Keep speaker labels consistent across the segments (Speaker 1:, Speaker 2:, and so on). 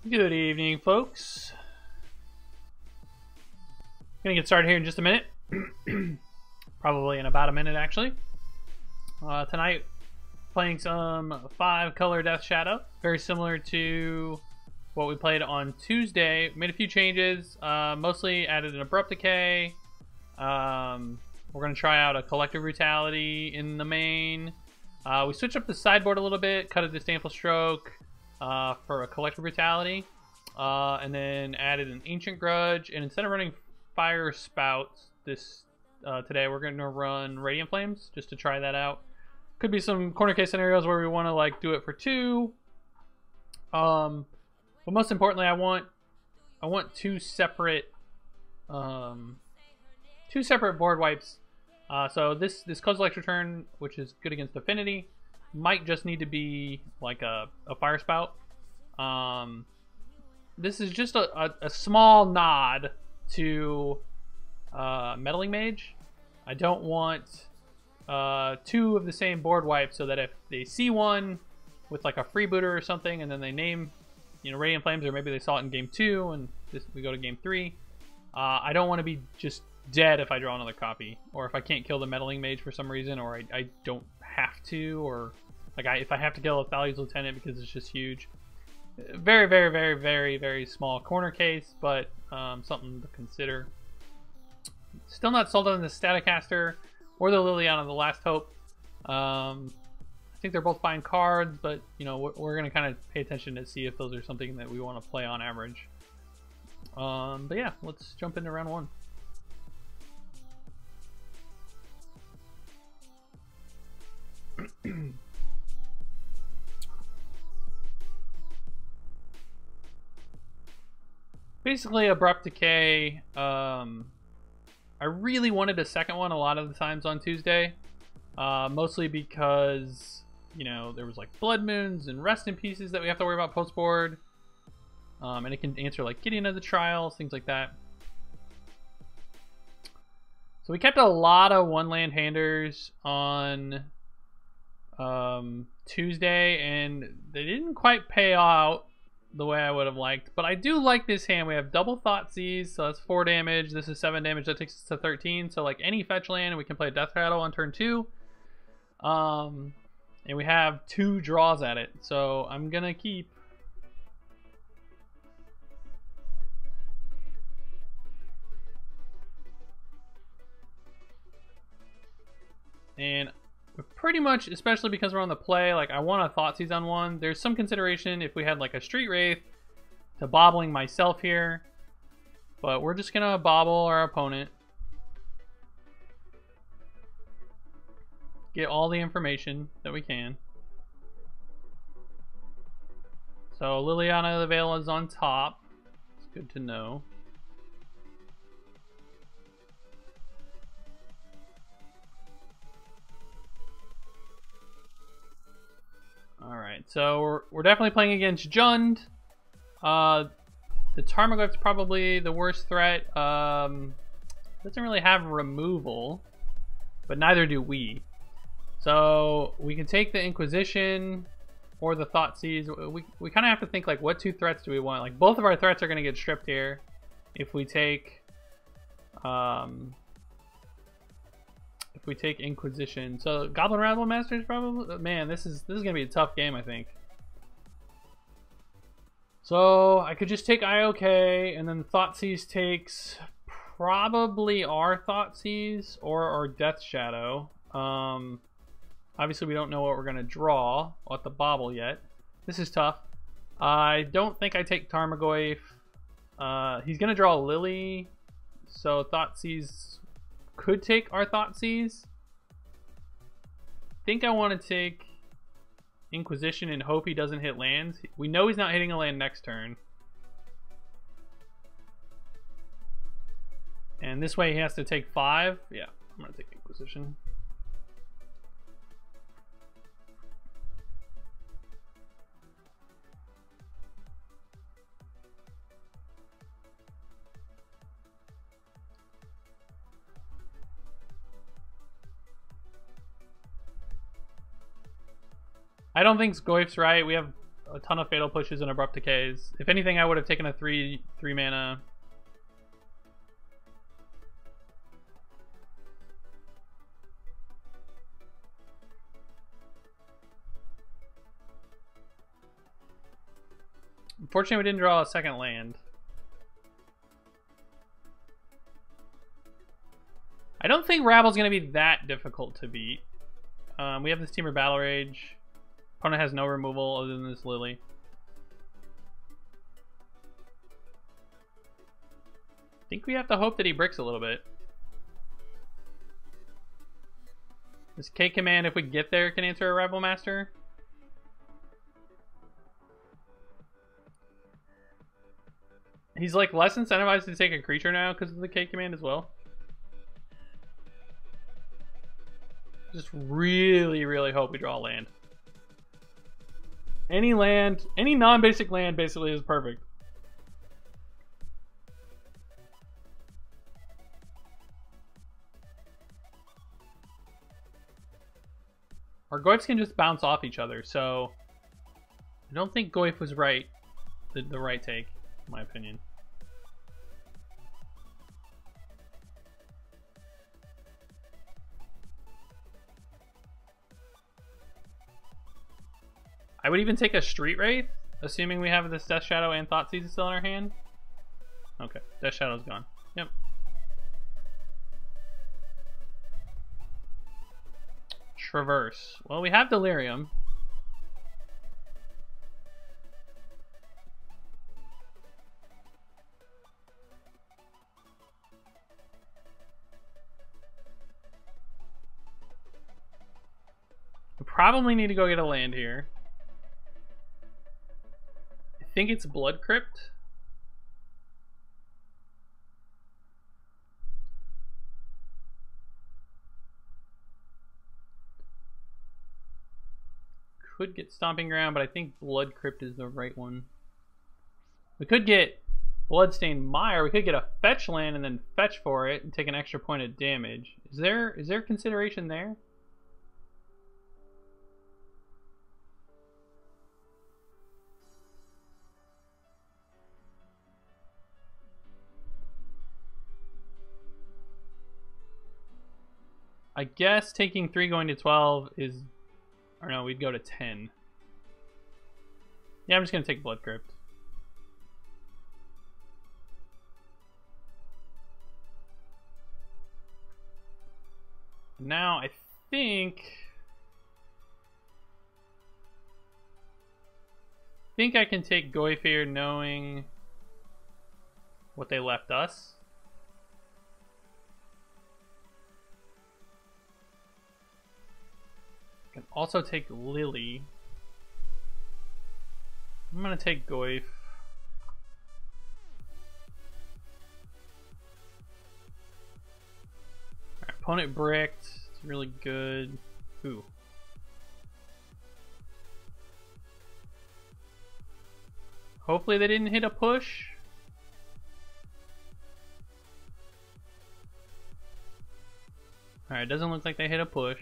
Speaker 1: Good evening, folks. Gonna get started here in just a minute. Probably in about a minute, actually. Tonight, playing some 5-color Death Shadow. Very similar to what we played on Tuesday. Made a few changes. Mostly added an Abrupt Decay. We're gonna try out a Collective Brutality in the main. We switched up the sideboard a little bit. Cut a Disdainful Stroke for a Collective Brutality. And then added an Ancient Grudge. And instead of running Fire Spouts today, we're going to run Radiant Flames just to try that out. Could be some corner case scenarios where we want to like do it for 2. But most importantly, I want 2 separate board wipes. So this Kozilek's Return, which is good against Affinity, might just need to be like a Fire Spout. This is just a small nod to Meddling Mage. I don't want 2 of the same board wipe, so that if they see one with like a freebooter or something and then they name, Radiant Flames, or maybe they saw it in game 2 and we go to game 3, I don't want to be just dead if I draw another copy, or if I can't kill the Meddling Mage for some reason, or I don't have to, or like if I have to kill a Thalia's Lieutenant because it's just huge. Very, very, very, very, very small corner case, but something to consider. Still not sold on the Staticaster or the Liliana, the Last Hope. I think they're both fine cards, but we're going to kind of pay attention to see if those are something that we want to play on average. But yeah, let's jump into round 1. Basically, Abrupt Decay. I really wanted a second one a lot of the times on Tuesday. Mostly because, there was like Blood Moons and Rest in Pieces that we have to worry about post-board. And it can answer like Gideon of the Trials, things like that. So we kept a lot of one-land handers on Tuesday, and they didn't quite pay out the way I would have liked, but I do like this hand. We have double Thoughtseize, so that's 4 damage. This is 7 damage. That takes us to 13. So like any fetch land, and we can play Death Rattle on turn 2. And we have 2 draws at it, so I'm gonna keep. And pretty much, especially because we're on the play, like I want a Thoughtseize on one. There's some consideration if we had like a Street Wraith to bobbling myself here, but we're just gonna bobble our opponent, get all the information that we can. So Liliana the Veil is on top. It's good to know. Alright, so we're definitely playing against Jund. The Tarmogoyf's probably the worst threat. Doesn't really have removal, but neither do we. So we can take the Inquisition or the Thoughtseize. We kind of have to think like, what 2 threats do we want? Like both of our threats are going to get stripped here if we take Inquisition. So Goblin Rabble Masters probably. Man, this is gonna be a tough game, I think. So I could just take IOK, and then Thoughtseize takes probably our Thoughtseize or our Death Shadow. Obviously we don't know what we're gonna draw at the bobble yet. This is tough. I don't think I take Tarmogoyf. He's gonna draw Lily, so Thoughtseize could take our Thoughtseize. I think I want to take Inquisition and hope he doesn't hit lands. We know he's not hitting a land next turn. And this way he has to take 5. Yeah, I'm going to take Inquisition. I don't think Goyf's right. We have a ton of fatal pushes and abrupt decays. If anything, I would have taken a three mana. Unfortunately, we didn't draw a second land. I don't think Rabble's going to be that difficult to beat. We have this Temur Battle Rage. Opponent has no removal other than this Lily. I think we have to hope that he bricks a little bit. This K command, if we get there, can answer a Rebel Master. He's like less incentivized to take a creature now because of the K command as well. Just really, really hope we draw a land. Any land, any non-basic land basically is perfect. Our Goyfs can just bounce off each other, so I don't think Goyf was right, the right take, in my opinion. I would even take a Street Wraith, assuming we have this Death Shadow and Thoughtseize still in our hand. Okay, Death Shadow's gone. Yep. Traverse. Well, we have Delirium. We probably need to go get a land here. I think it's Blood Crypt. Could get Stomping Ground, but I think Blood Crypt is the right one. We could get Bloodstained Mire. We could get a fetch land and then fetch for it and take an extra point of damage. Is there consideration there? I guess taking 3 going to 12 is... Or no, we'd go to 10. Yeah, I'm just going to take Blood Crypt. Now, I think I can take Goyf here knowing what they left us. Can also take Lily. I'm gonna take Goyf. Alright, opponent bricked. It's really good. Ooh. Hopefully they didn't hit a push. Alright, doesn't look like they hit a push.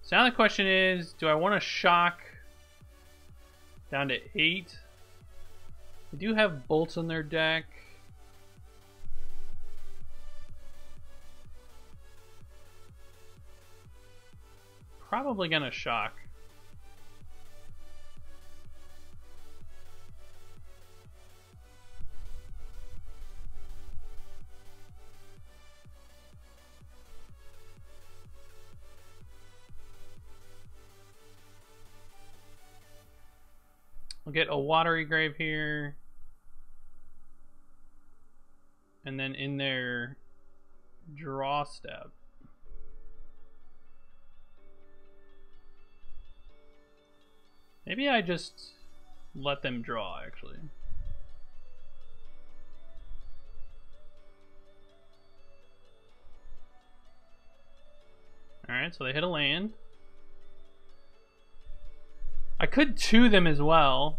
Speaker 1: So now the question is, do I want to shock down to 8? They do have bolts on their deck. Probably gonna shock. We'll get a Watery Grave here. And then in their draw step. Maybe I just let them draw, actually. Alright, so they hit a land. I could 2 them as well.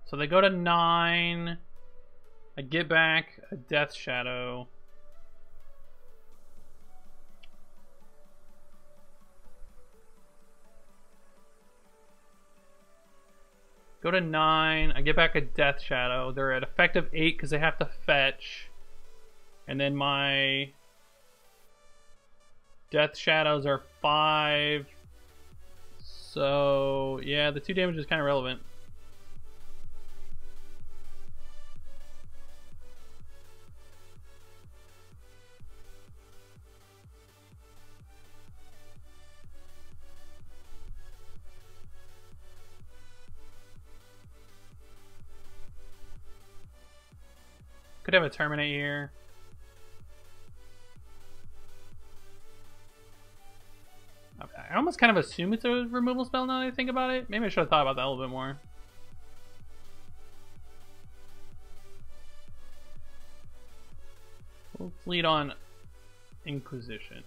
Speaker 1: So they go to 9. I get back a Death Shadow. Go to 9. I get back a Death Shadow. They're at effective 8 because they have to fetch. And then my Death Shadows are 5. So, yeah, the 2 damage is kind of relevant. Could have a Terminate here. I almost kind of assume it's a removal spell now that I think about it. Maybe I should have thought about that a little bit more. We'll lead on Inquisition.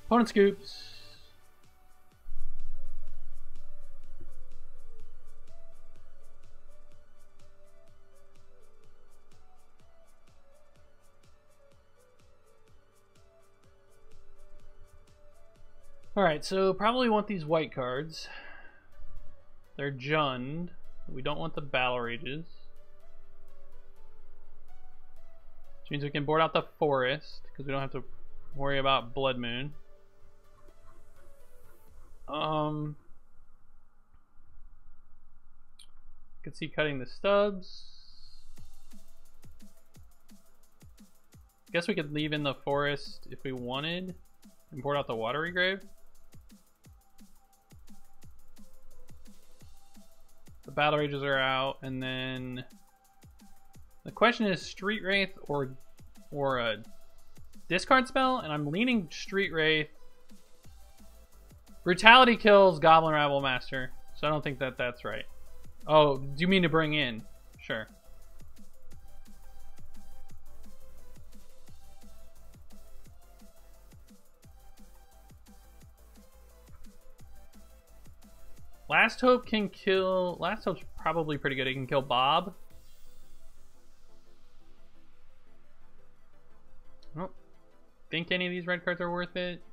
Speaker 1: Opponent scoops. Alright, so probably want these white cards. They're Jund. We don't want the Battle Rages. Which means we can board out the Forest, because we don't have to worry about Blood Moon. Could see cutting the stubs. Guess we could leave in the Forest if we wanted and board out the Watery Grave. The Battle Rages are out, and then the question is Street Wraith or a discard spell, and I'm leaning Street Wraith. Brutality kills Goblin Rabble Master, so I don't think that that's right. Oh, do you mean to bring in? Sure. Last Hope can kill... Last Hope's probably pretty good. It can kill Bob. I don't think any of these red cards are worth it.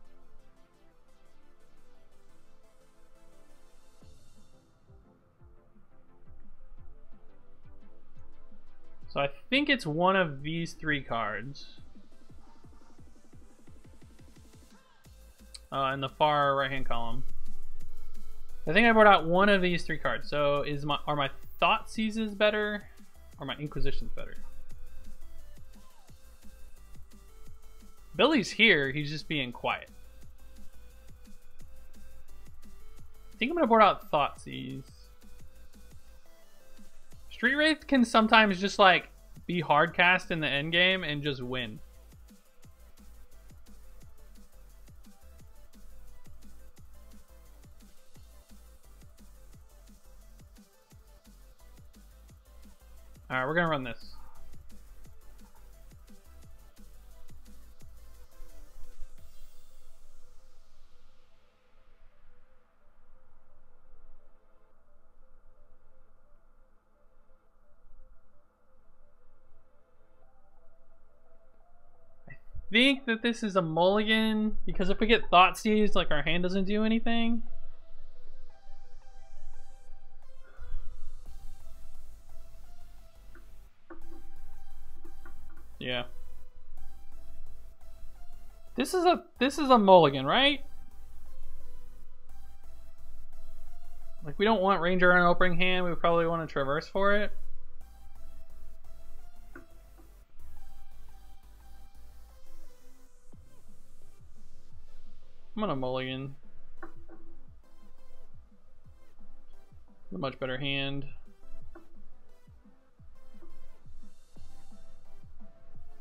Speaker 1: So I think it's one of these 3 cards. In the far right-hand column. I think I brought out one of these 3 cards. So are my Thoughtseizes better or my Inquisitions better? Billy's here, he's just being quiet. I think I'm gonna board out Thoughtseize. Street Wraith can sometimes just like be hard cast in the end game and just win. Alright, we're gonna run this. I think that this is a mulligan because if we get Thoughtseize, like our hand doesn't do anything. Yeah. This is a mulligan, right? Like we don't want Ranger on an opening hand, we probably want to traverse for it. I'm gonna mulligan. A much better hand.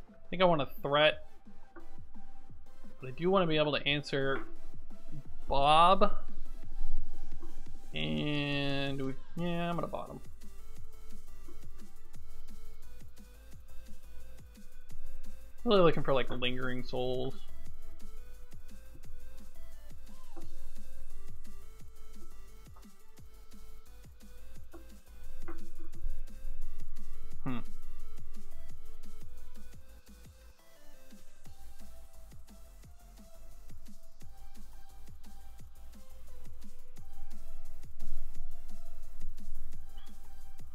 Speaker 1: I think I want a threat, but I do want to be able to answer Bob. And yeah, I'm gonna bottom. Really looking for like lingering souls.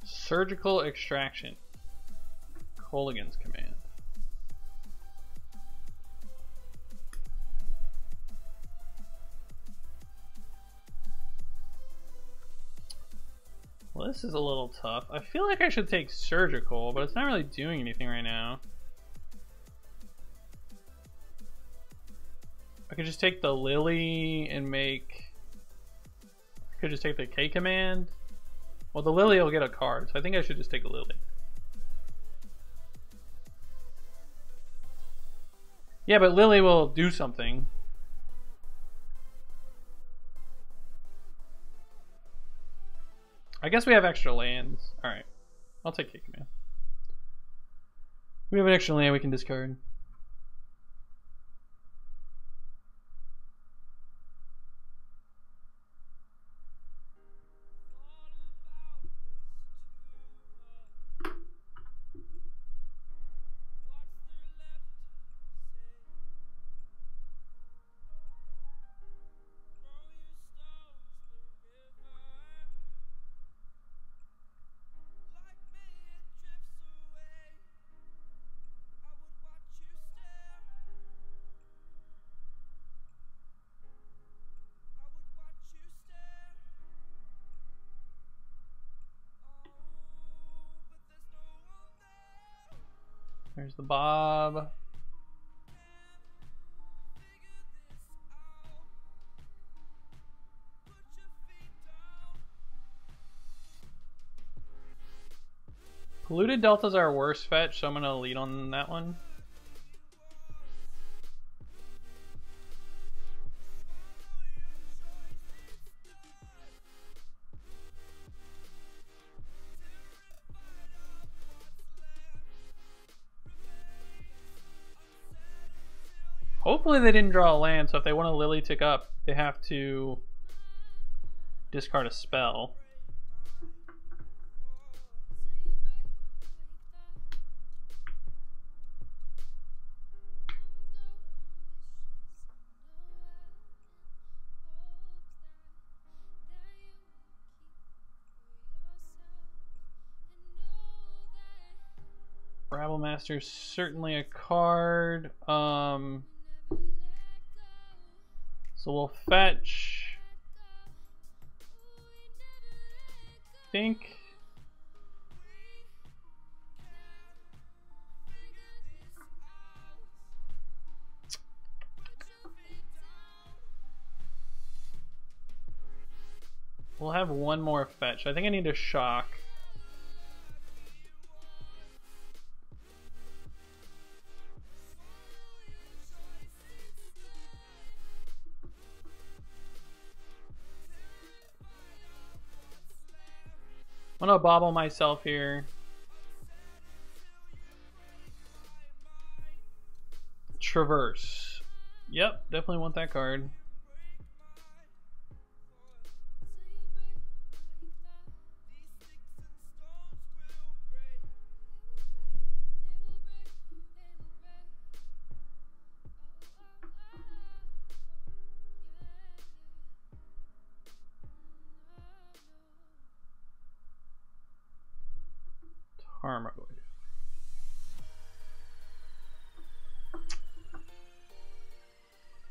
Speaker 1: Surgical extraction. Kolaghan's command. Well, this is a little tough. I feel like I should take surgical, but it's not really doing anything right now. I could just take the Lily and make... I could just take the K command. Well, the Lily will get a card, so I think I should just take a Lily. Yeah, but Lily will do something. I guess we have extra lands. Alright. I'll take K command. We have an extra land we can discard. There's the Bob. Polluted Delta's our worst fetch, so I'm gonna lead on that one. Hopefully they didn't draw a land, so if they want a Lily tick up, they have to discard a spell. Rabblemaster's certainly a card. So we'll fetch. I think. We'll have one more fetch. I think I need a shock. I'm gonna bobble myself here. Traverse. Yep, definitely want that card. Tarmogoyf.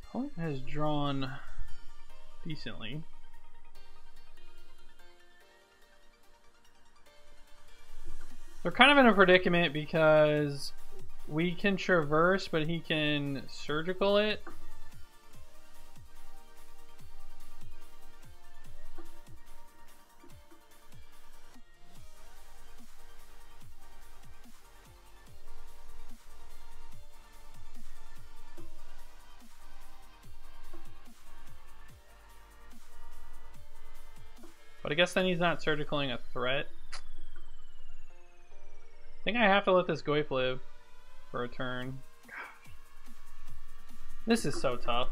Speaker 1: Opponent has drawn decently. They're kind of in a predicament because we can traverse, but he can surgical it. But I guess then he's not surgicaling a threat. I think I have to let this Goyf live for a turn. This is so tough.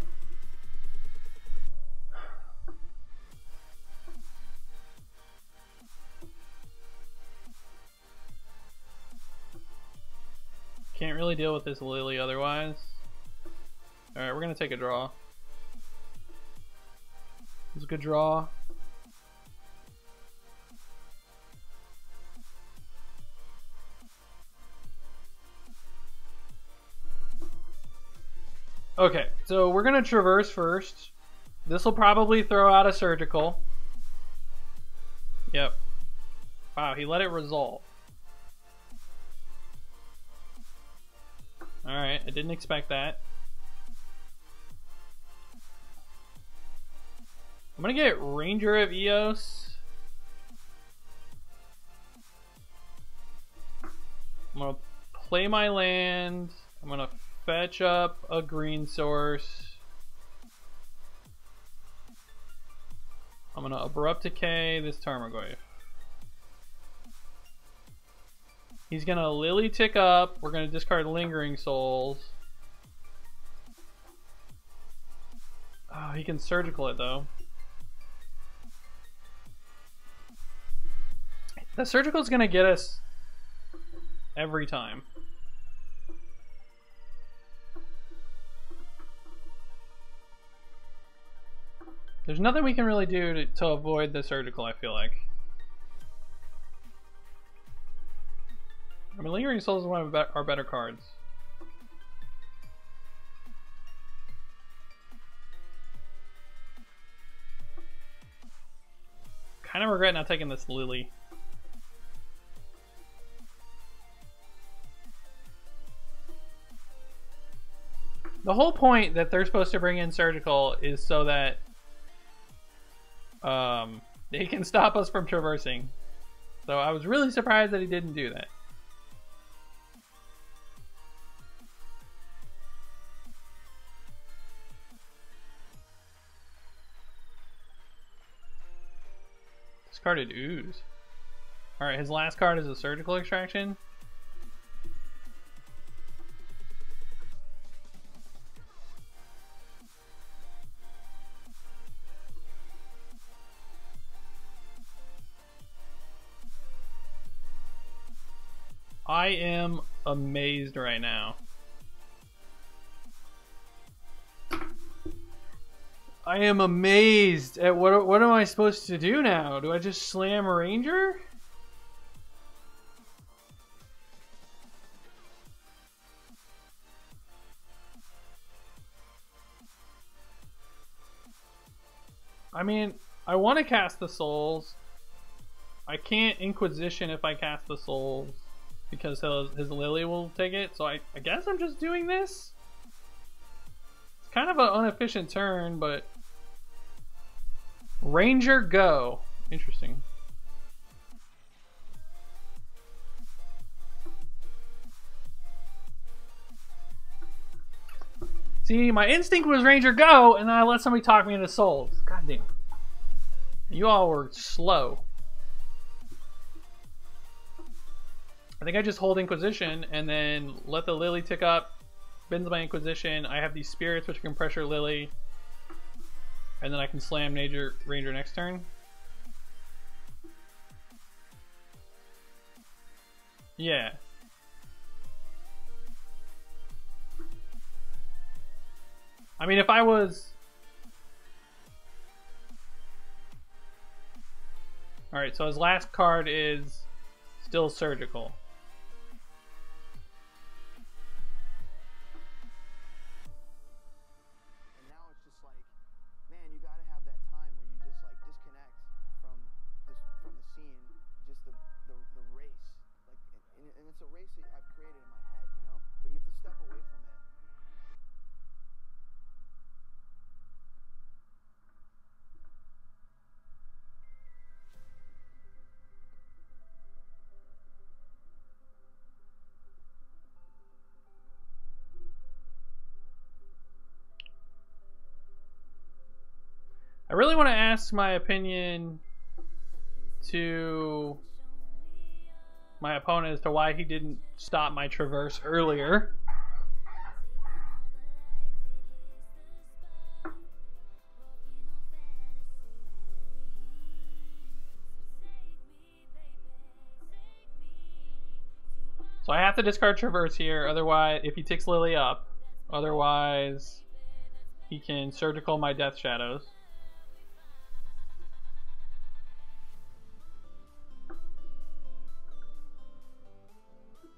Speaker 1: Can't really deal with this Lily otherwise. Alright, we're gonna take a draw. It's a good draw. Okay, so we're gonna traverse first. This will probably throw out a surgical. Yep. Wow, he let it resolve. Alright, I didn't expect that. I'm gonna get Ranger of Eos. I'm gonna play my land. I'm gonna fetch up a green source. I'm gonna Abrupt Decay this Tarmogoyf. He's gonna Lily Tick up. We're gonna discard Lingering Souls. Oh, he can Surgical it though. The Surgical is gonna get us every time. There's nothing we can really do to avoid the Surgical, I feel like. I mean, Lingering Souls is one of our better cards. Kind of regret not taking this Lily. The whole point that they're supposed to bring in Surgical is so that they can stop us from traversing. So I was really surprised that he didn't do that. Discarded Ooze. Alright, his last card is a Surgical Extraction. I am amazed right now. I am amazed at what am I supposed to do now? Do I just slam a Ranger? I mean, I want to cast the Souls. I can't Inquisition if I cast the Souls, because his Lily will take it, so I guess I'm just doing this? It's kind of an inefficient turn, but... Ranger go. Interesting. See, my instinct was Ranger go, and then I let somebody talk me into Souls. God damn. You all were slow. I think I just hold Inquisition and then let the Lily tick up, bends my Inquisition. I have these spirits which can pressure Lily, and then I can slam Ranger next turn. Yeah. I mean, if I was... Alright, so his last card is still Surgical. I really want to ask my opinion to my opponent as to why he didn't stop my traverse earlier. So I have to discard Traverse here, otherwise, if he ticks Lily up. Otherwise, he can Surgical my Death Shadows.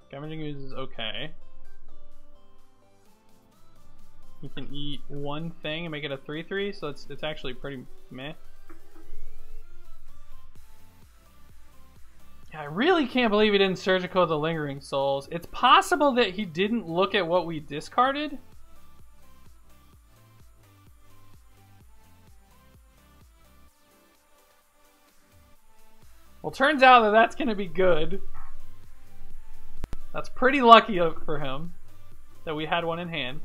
Speaker 1: Scavenging Ooze is okay. He can eat one thing and make it a 3/3, so it's actually pretty meh. I really can't believe he didn't Surgical the Lingering Souls. It's possible that he didn't look at what we discarded. Well, turns out that that's going to be good. That's pretty lucky for him that we had one in hand.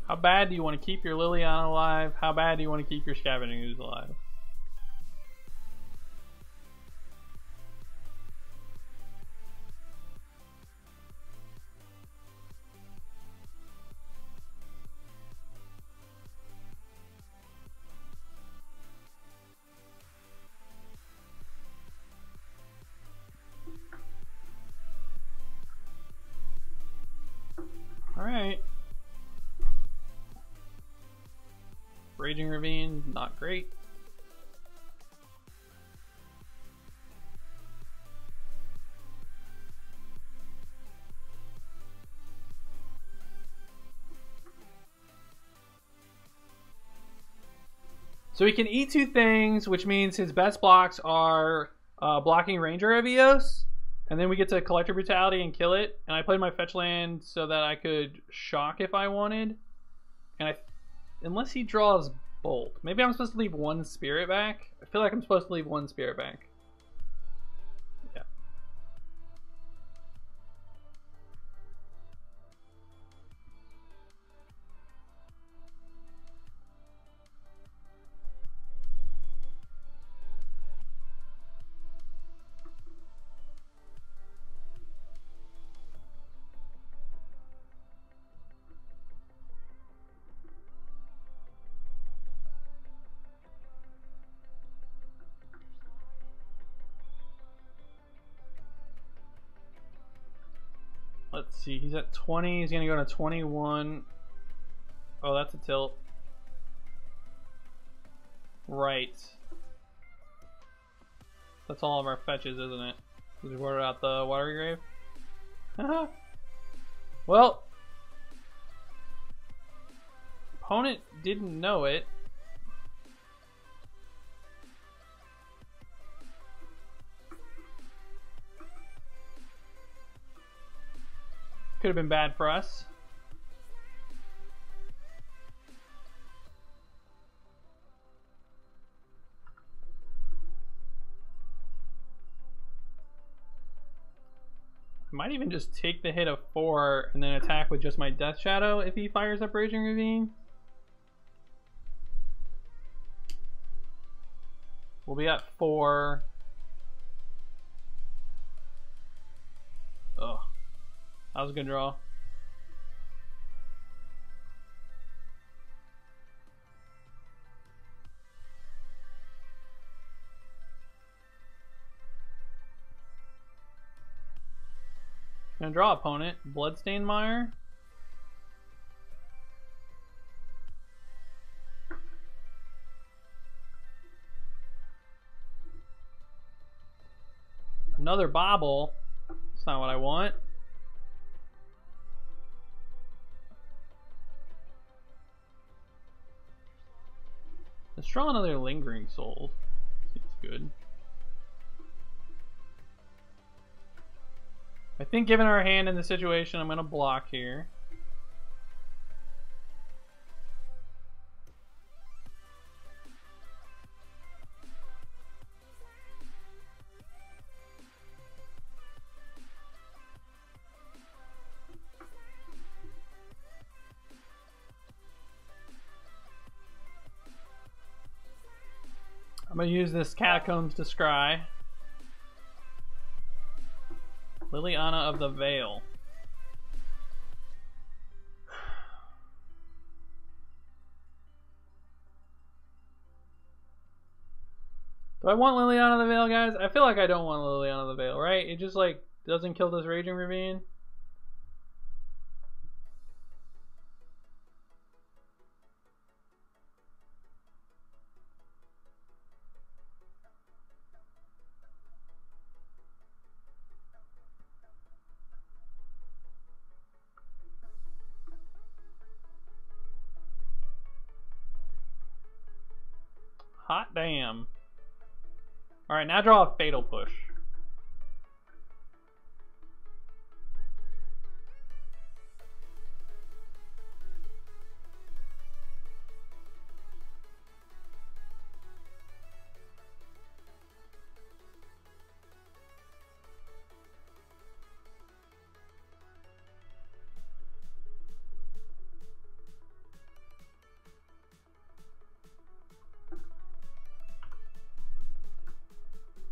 Speaker 1: How bad do you want to keep your Liliana alive? How bad do you want to keep your Scavenging Ooze alive? Alright. Raging Ravine, not great. So he can eat two things, which means his best blocks are blocking Ranger of Eos, and then we get to Collector Brutality and kill it. And I played my fetch land so that I could shock if I wanted. And unless he draws Bolt. Maybe I'm supposed to leave one Spirit back? I feel like I'm supposed to leave one Spirit back. Yeah. Let's see, he's at 20, he's gonna go to 21. Oh, that's a tilt. Right. That's all of our fetches, isn't it? We ordered out the Watery Grave. Haha. Well, opponent didn't know it. Could have been bad for us. I might even just take the hit of 4 and then attack with just my Death Shadow if he fires up Raging Ravine. We'll be at 4. Ugh. That was a good draw. Gonna draw opponent. Bloodstained Mire. Another Bobble. That's not what I want. Let's draw another Lingering Soul. Seems good. I think given our hand in the situation, I'm going to block here. I'm going to use this Catacombs to scry. Liliana of the Veil. Do I want Liliana of the Veil, guys? I feel like I don't want Liliana of the Veil, right? It just like doesn't kill this Raging Ravine. Hot damn. Alright, now draw a Fatal Push.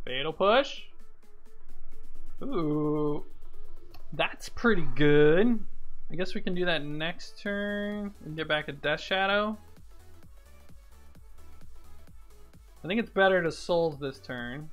Speaker 1: Fatal Push. Ooh. That's pretty good. I guess we can do that next turn and get back a Death Shadow. I think it's better to Souls this turn.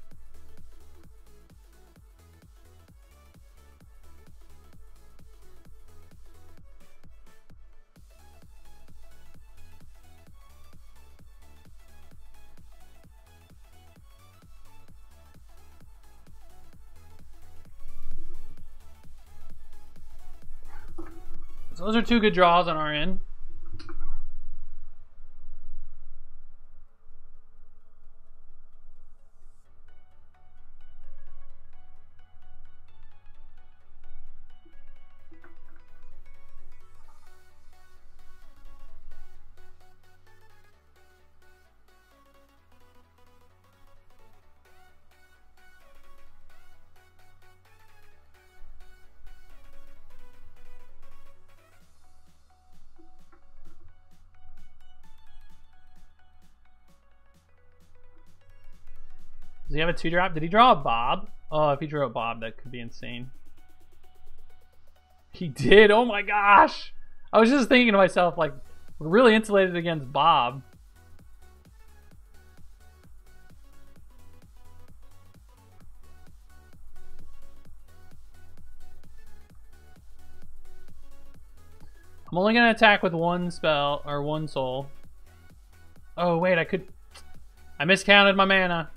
Speaker 1: So those are two good draws on our end. Does he have a 2-drop? Did he draw a Bob? Oh, if he drew a Bob, that could be insane. He did? Oh my gosh! I was just thinking to myself, like, we're really insulated against Bob. I'm only gonna attack with one spell, or one soul. Oh wait, I miscounted my mana.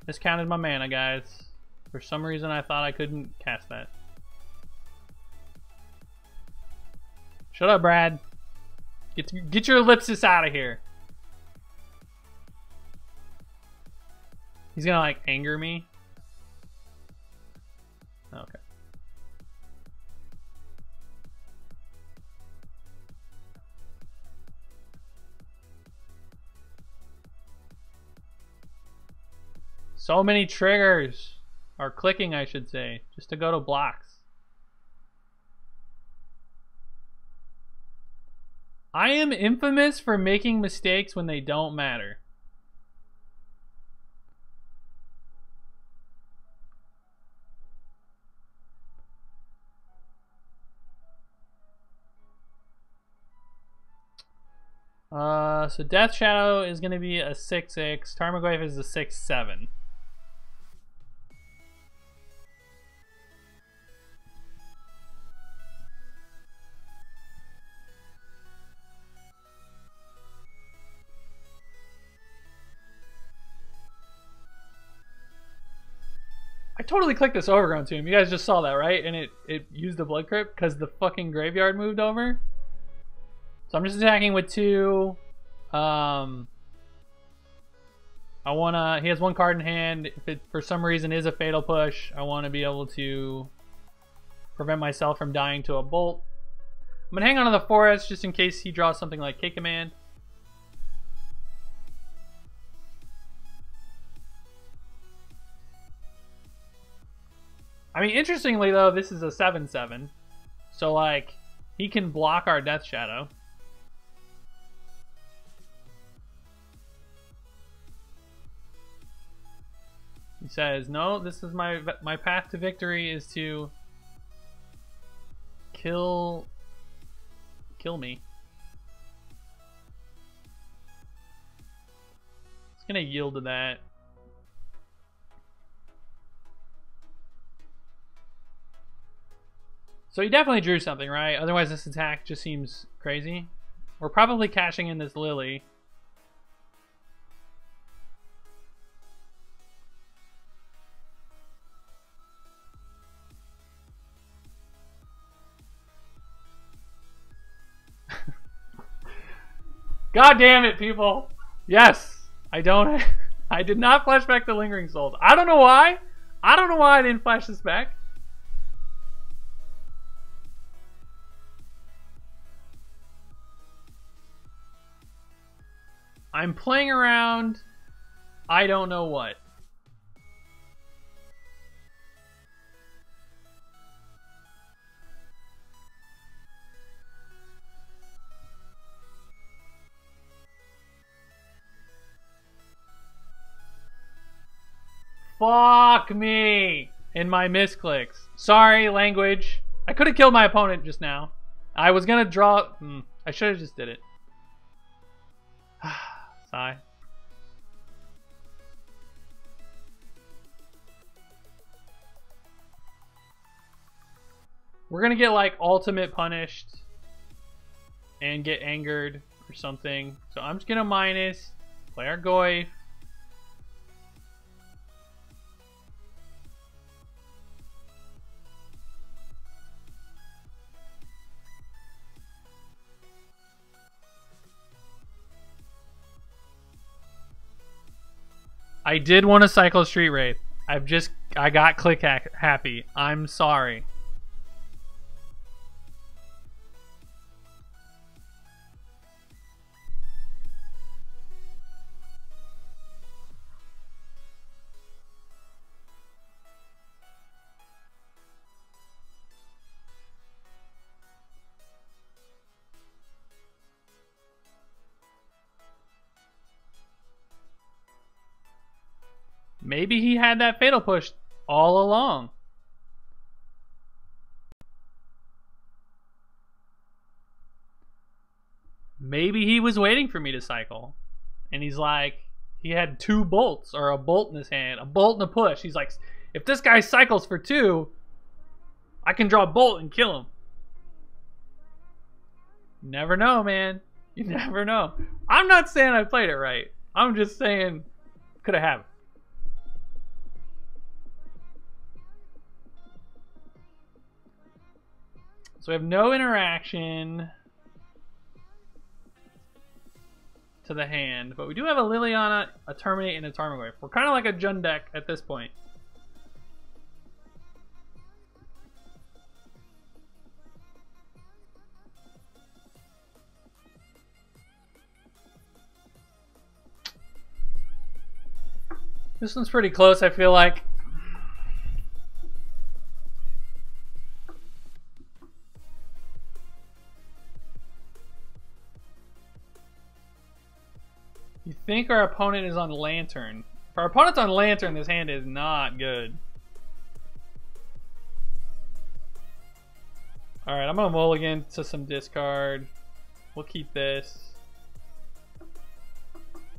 Speaker 1: Miscounted my mana, guys. For some reason, I thought I couldn't cast that. Shut up, Brad. Get your ellipsis out of here. He's gonna, like, anger me. Okay. So many triggers. Or clicking, I should say. Just to go to blocks. I am infamous for making mistakes when they don't matter. So Death Shadow is going to be a 6/6. Tarmogoyf is a 6/7. totally clicked this Overgrown Tomb. You guys just saw that, right? And it used the Blood Crypt because the fucking graveyard moved over. So I'm just attacking with 2. I wanna. He has 1 card in hand. If it for some reason is a Fatal Push, I want to be able to prevent myself from dying to a Bolt. I'm gonna hang on to the Forest just in case he draws something like K-Command. I mean, interestingly though, this is a 7/7, so like he can block our Death Shadow. He says, "No, this is my path to victory is to kill me." It's gonna yield to that. So he definitely drew something, right? Otherwise this attack just seems crazy. We're probably cashing in this Lily. God damn it, people. Yes, I did not flash back the Lingering Souls. I don't know why. I don't know why I didn't flash this back. I'm playing around. I don't know what. Fuck me and my misclicks. Sorry, language. I could have killed my opponent just now. I was gonna draw. I should have just did it. Sigh. We're gonna get like ultimate punished and get angered or something. So I'm just gonna minus, play our Goyf. I did want to cycle Street Wraith. I got click happy. I'm sorry. Maybe he had that Fatal Push all along. Maybe he was waiting for me to cycle. And he's like, he had 2 bolts or a bolt in his hand, a bolt and a push. He's like, if this guy cycles for 2, I can draw a bolt and kill him. You never know, man. You never know. I'm not saying I played it right. I'm just saying could have happened. So we have no interaction to the hand, but we do have a Liliana, a Terminate, and a Tarmogoyf. We're kind of like a Jund deck at this point. This one's pretty close, I feel like. You think our opponent is on Lantern. If our opponent's on Lantern, this hand is not good. Alright, I'm gonna mulligan to some discard. We'll keep this.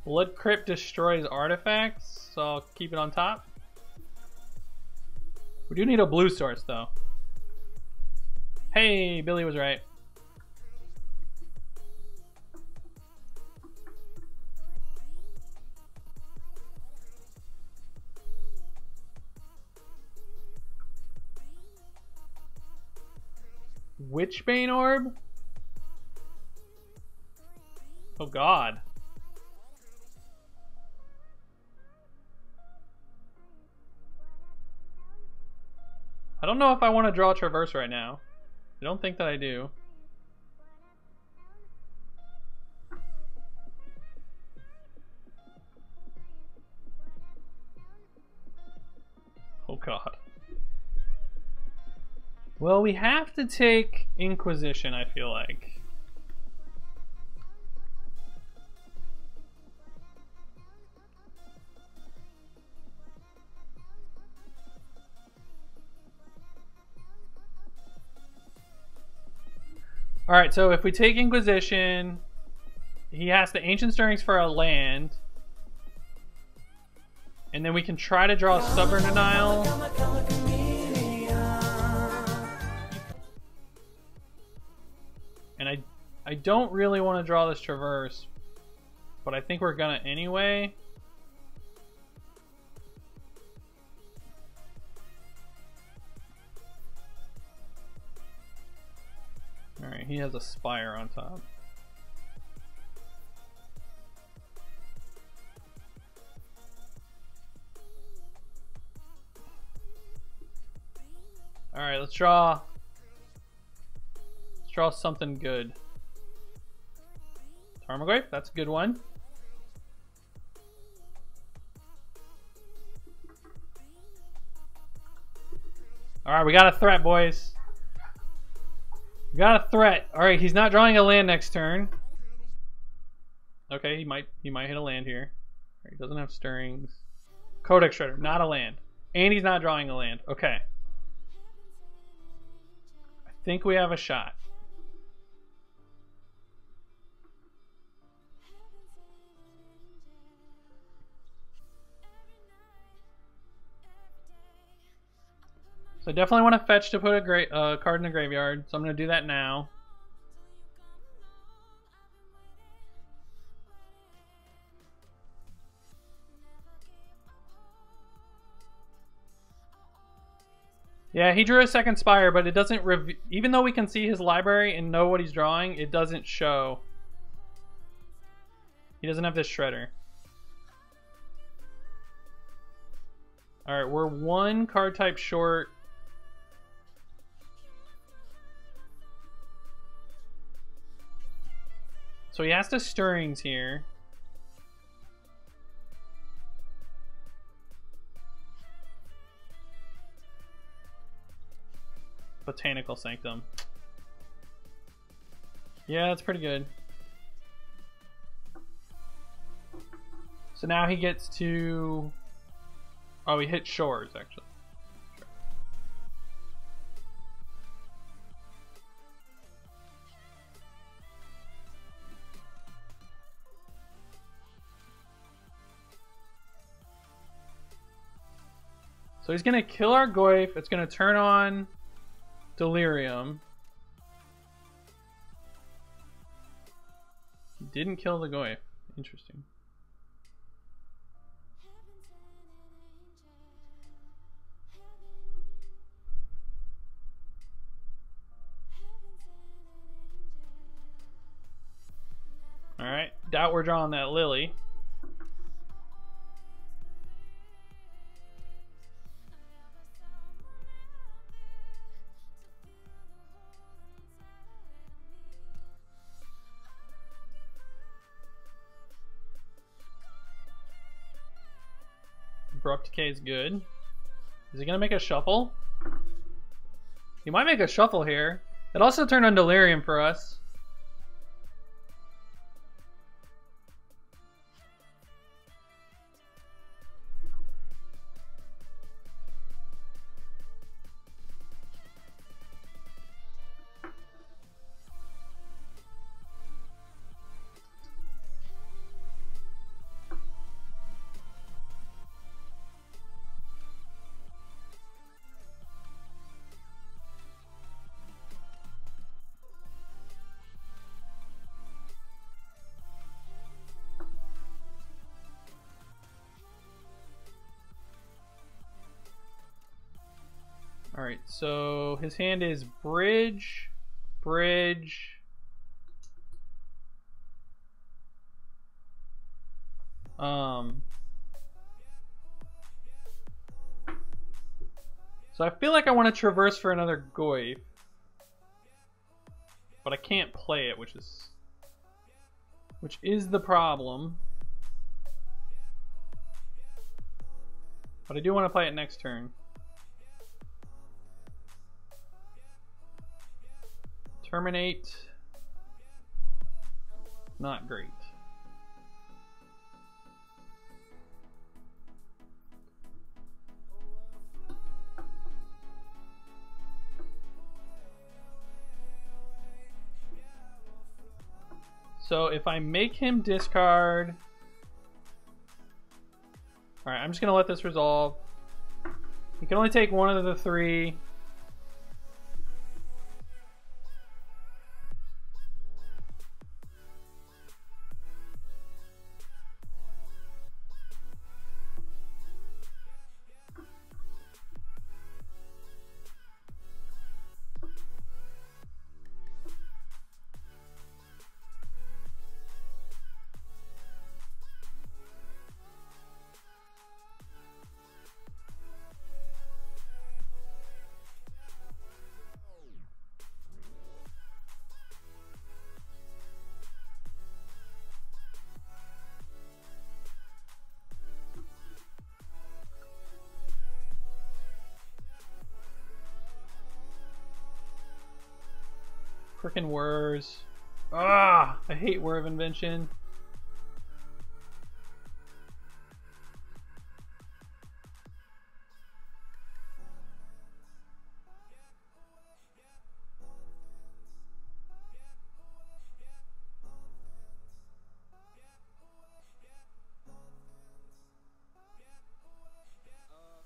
Speaker 1: Blood Crypt destroys artifacts, so I'll keep it on top. We do need a blue source, though. Hey, Billy was right. Witchbane Orb? Oh god. I don't know if I want to draw Traverse right now. I don't think that I do. Oh god. Well, we have to take Inquisition, I feel like. Alright, so if we take Inquisition, he has the Ancient Stirrings for a land. And then we can try to draw Stubborn Denial. And I don't really want to draw this Traverse, but I think we're gonna anyway. Alright, he has a Spire on top. Alright, let's draw something good. Tarmogoyf, that's a good one. Alright, we got a threat, boys. We got a threat. Alright, he's not drawing a land next turn. Okay, he might hit a land here. Right, he doesn't have Stirrings. Codex Shredder, not a land. And he's not drawing a land. Okay. I think we have a shot. So I definitely want to fetch to put a card in the graveyard, so I'm going to do that now. Yeah, he drew a second Spire, but it doesn't even though we can see his library and know what he's drawing, it doesn't show. He doesn't have this Shredder. Alright, we're one card type short. So he has to Stirrings here. Botanical Sanctum. Yeah, that's pretty good. So now he gets to... Oh, he hit Shores, actually. Sure. So he's going to kill our Goyf. It's going to turn on Delirium. He didn't kill the Goyf. Interesting. Alright, doubt we're drawing that Lily. Abrupt Decay is good. Is he gonna make a shuffle? He might make a shuffle here. It also turned on Delirium for us. Alright, so his hand is Bridge, bridge. So I feel like I want to traverse for another Goyf, but I can't play it, which is the problem. But I do want to play it next turn. Terminate. Not great. So if I make him discard... Alright, I'm just going to let this resolve. He can only take one of the three. Frickin' whirs. Ah, I hate Whir of Invention.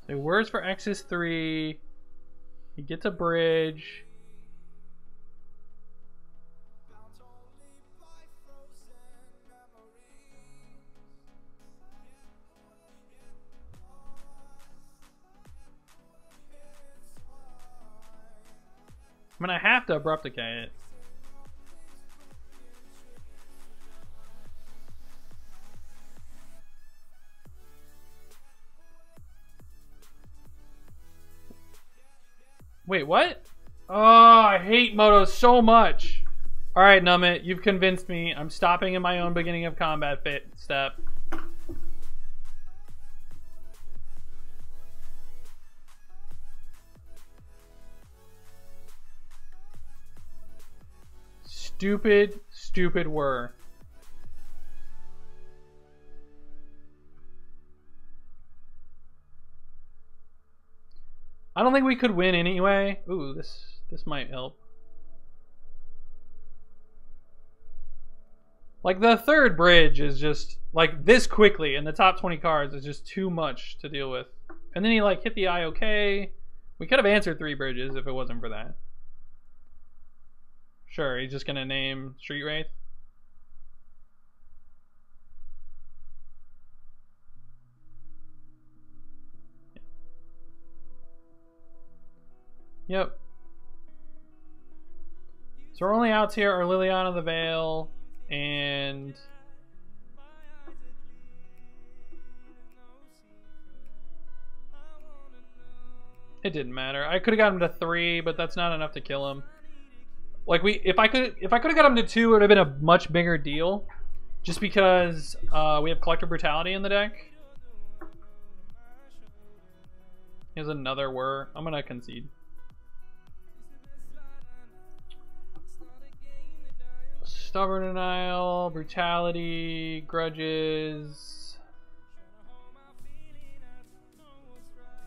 Speaker 1: So whirs for X is 3. He gets a bridge. I mean, I have to Abrupt Decay it. Wait, what? Oh, I hate Moto so much. Alright, Nummit, you've convinced me. I'm stopping in my own beginning of combat step. Stupid, stupid Whir. I don't think we could win anyway. Ooh, this might help. Like, the third bridge is just, like, this quickly in the top 20 cards is just too much to deal with. And then he, like, hit the IOK. We could have answered 3 bridges if it wasn't for that. Sure, he's just gonna name Street Wraith. Yep. So our only outs here are Liliana the Veil and it didn't matter. I could have got him to 3, but that's not enough to kill him. Like if I could have got him to 2, it would have been a much bigger deal. Just because we have Collector Brutality in the deck. Here's another Whir. I'm gonna concede. Stubborn Denial, Brutality, Grudges.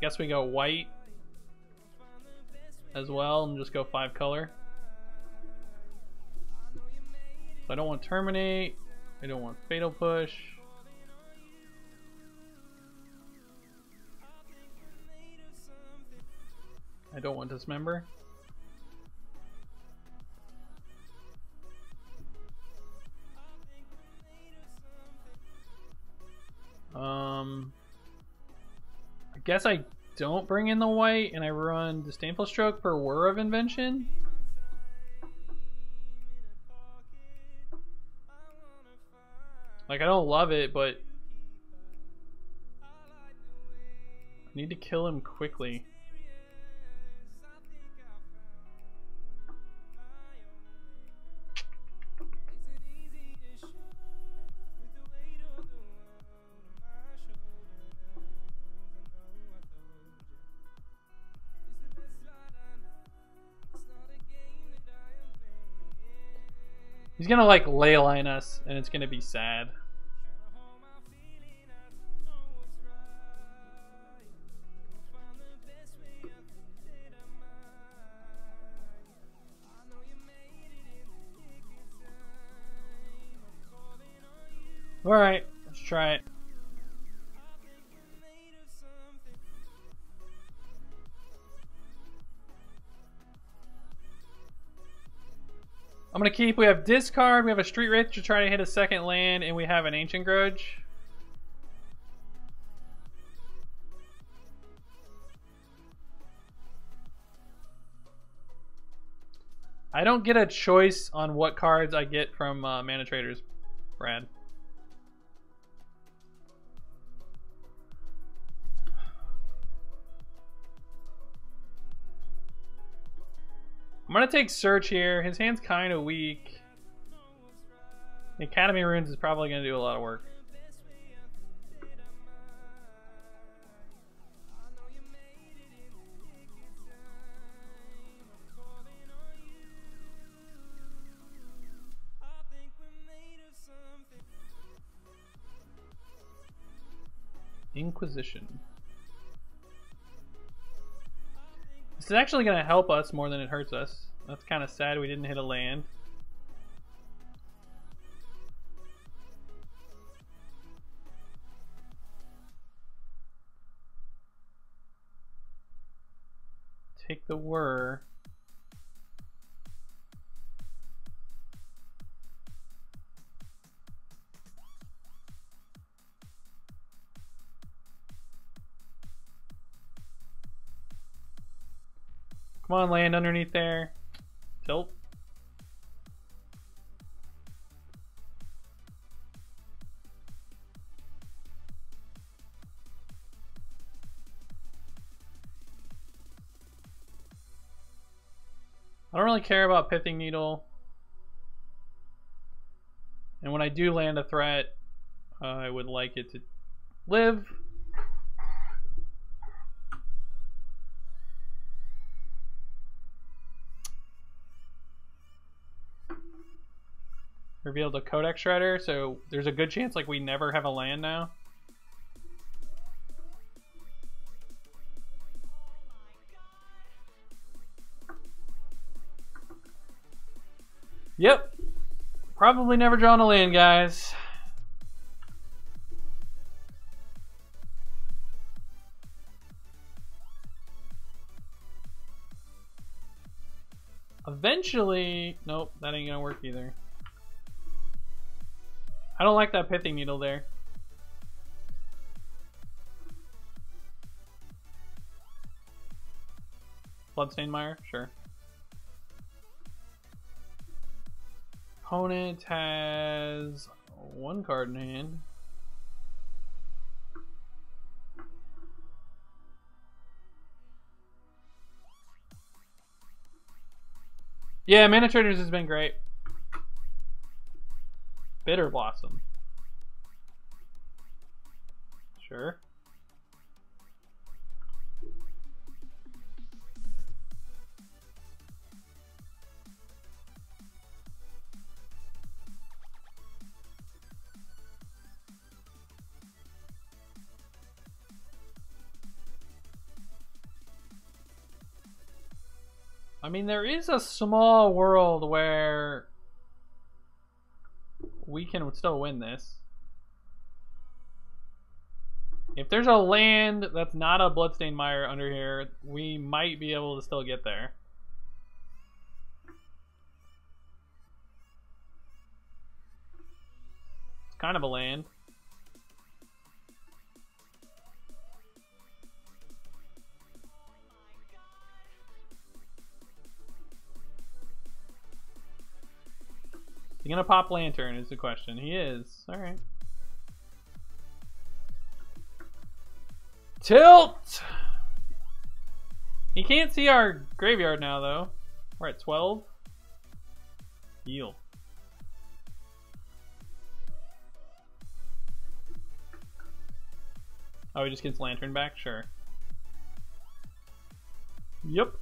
Speaker 1: Guess we go white as well and just go 5 color. So I don't want Terminate. I don't want Fatal Push. I don't want Dismember. I guess I don't bring in the white and I run Disdainful Stroke for Whir of Invention. Like, I don't love it, but I need to kill him quickly. He's gonna like ley line us, and it's gonna be sad. Alright, let's try it. I'm gonna keep, we have discard, we have a Street Wraith to try to hit a second land, and we have an Ancient Grudge. I don't get a choice on what cards I get from Mana Traders, Brad. I'm gonna take Search here. His hand's kind of weak. The Academy Runes is probably gonna do a lot of work. Inquisition. This is actually going to help us more than it hurts us. That's kind of sad we didn't hit a land. Take the Whir. Come on, land underneath there. Tilt. I don't really care about Pithing Needle. And when I do land a threat, I would like it to live. Revealed a Codex Shredder, so there's a good chance like we never have a land now. Yep. Probably never drawn a land, guys. Eventually, nope, that ain't gonna work either. I don't like that Pithing Needle there. Bloodstained Mire, sure. Opponent has one card in hand. Yeah, Mana Traders has been great. Bitter Blossom. Sure. I mean, there is a small world where we can still win this. If there's a land that's not a Bloodstained Mire under here, we might be able to still get there. It's kind of a land. Is he gonna pop Lantern is the question. He is. Alright. Tilt! He can't see our graveyard now, though. We're at 12. Heal. Oh, he just gets Lantern back? Sure. Yep.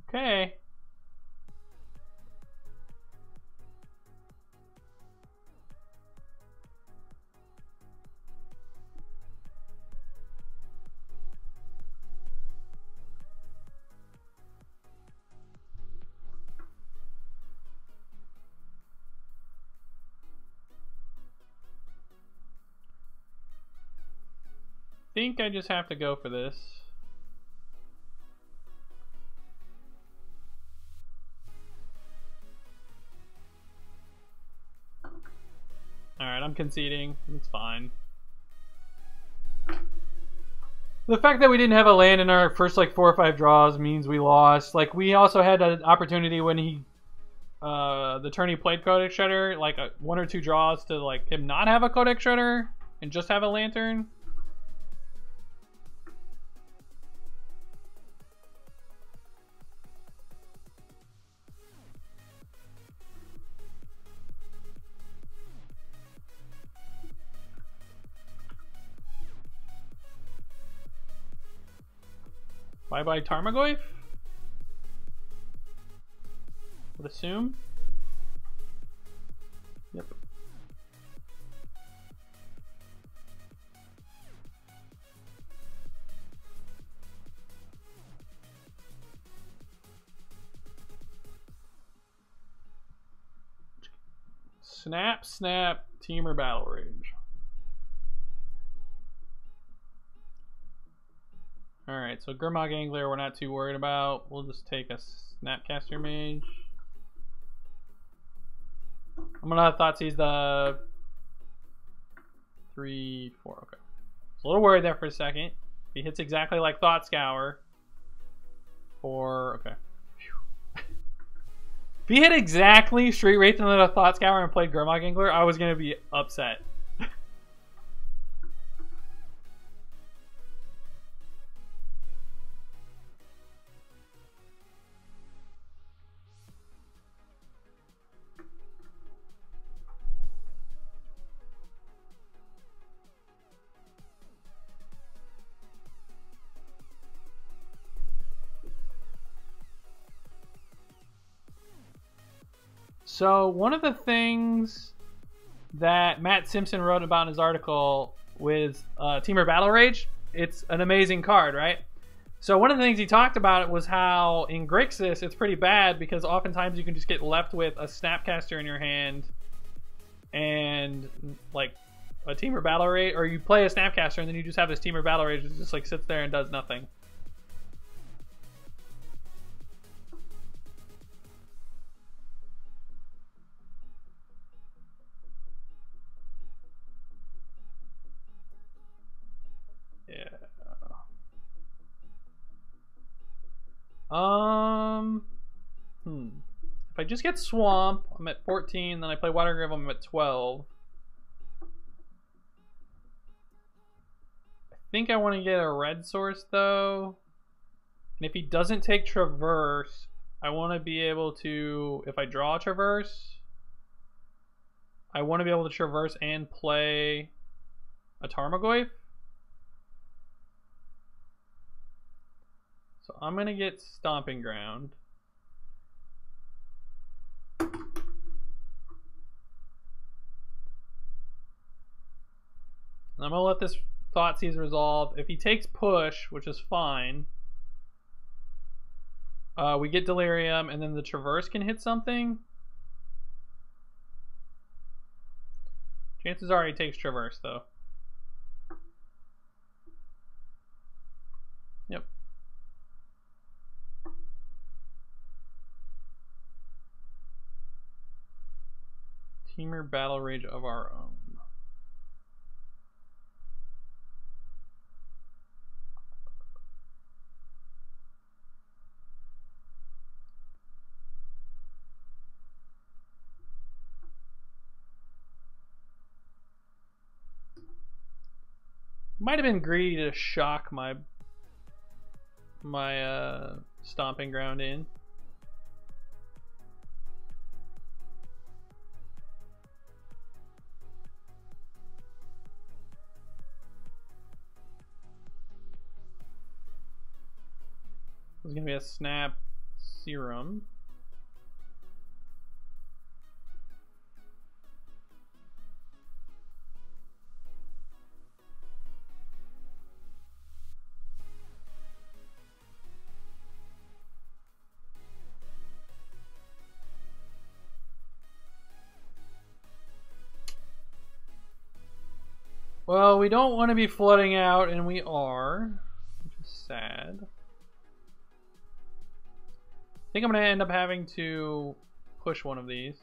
Speaker 1: Okay. Think I just have to go for this. Alright, I'm conceding. It's fine. The fact that we didn't have a land in our first like 4 or 5 draws means we lost. Like, we also had an opportunity when he the turn he played Codex Shredder, like 1 or 2 draws to like him not have a Codex Shredder and just have a Lantern. Bye-bye Tarmogoyf? Would assume. Yep. Snap, snap, Temur Battle Rage. Alright, so Gurmag Angler we're not too worried about. We'll just take a Snapcaster Mage. I'm gonna Thoughtseize the 3, 4, okay. A little worried there for a second. If he hits exactly like Thought Scour. 4, okay. If he hit exactly Street Wraith and then a Thought Scour and played Gurmag Angler, I was gonna be upset. So one of the things that Matt Simpson wrote about in his article with Temur Battle Rage, it's an amazing card, right? So one of the things he talked about it was how in Grixis it's pretty bad because oftentimes you can just get left with a Snapcaster in your hand and like a Temur Battle Rage, or you play a Snapcaster and then you just have this Temur Battle Rage that just like sits there and does nothing. If I just get Swamp, I'm at 14, then I play Water Grave, I'm at 12. I think I want to get a red source though. And if he doesn't take Traverse, I want to be able to, if I draw a Traverse, I want to be able to Traverse and play a Tarmogoyf. So I'm going to get Stomping Ground. I'm going to let this Thoughtseize resolve. If he takes Push, which is fine, we get Delirium, and then the Traverse can hit something. Chances are he takes Traverse, though. Yep. Temur Battle Rage of our own. Might have been greedy to shock my stomping ground in. There's gonna be a snap serum. Well, we don't want to be flooding out, and we are, which is sad. I think I'm going to end up having to push one of these.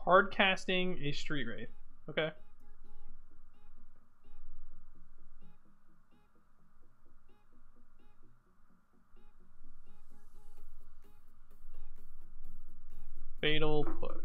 Speaker 1: Hard casting a Street Wraith. Okay. Fatal push.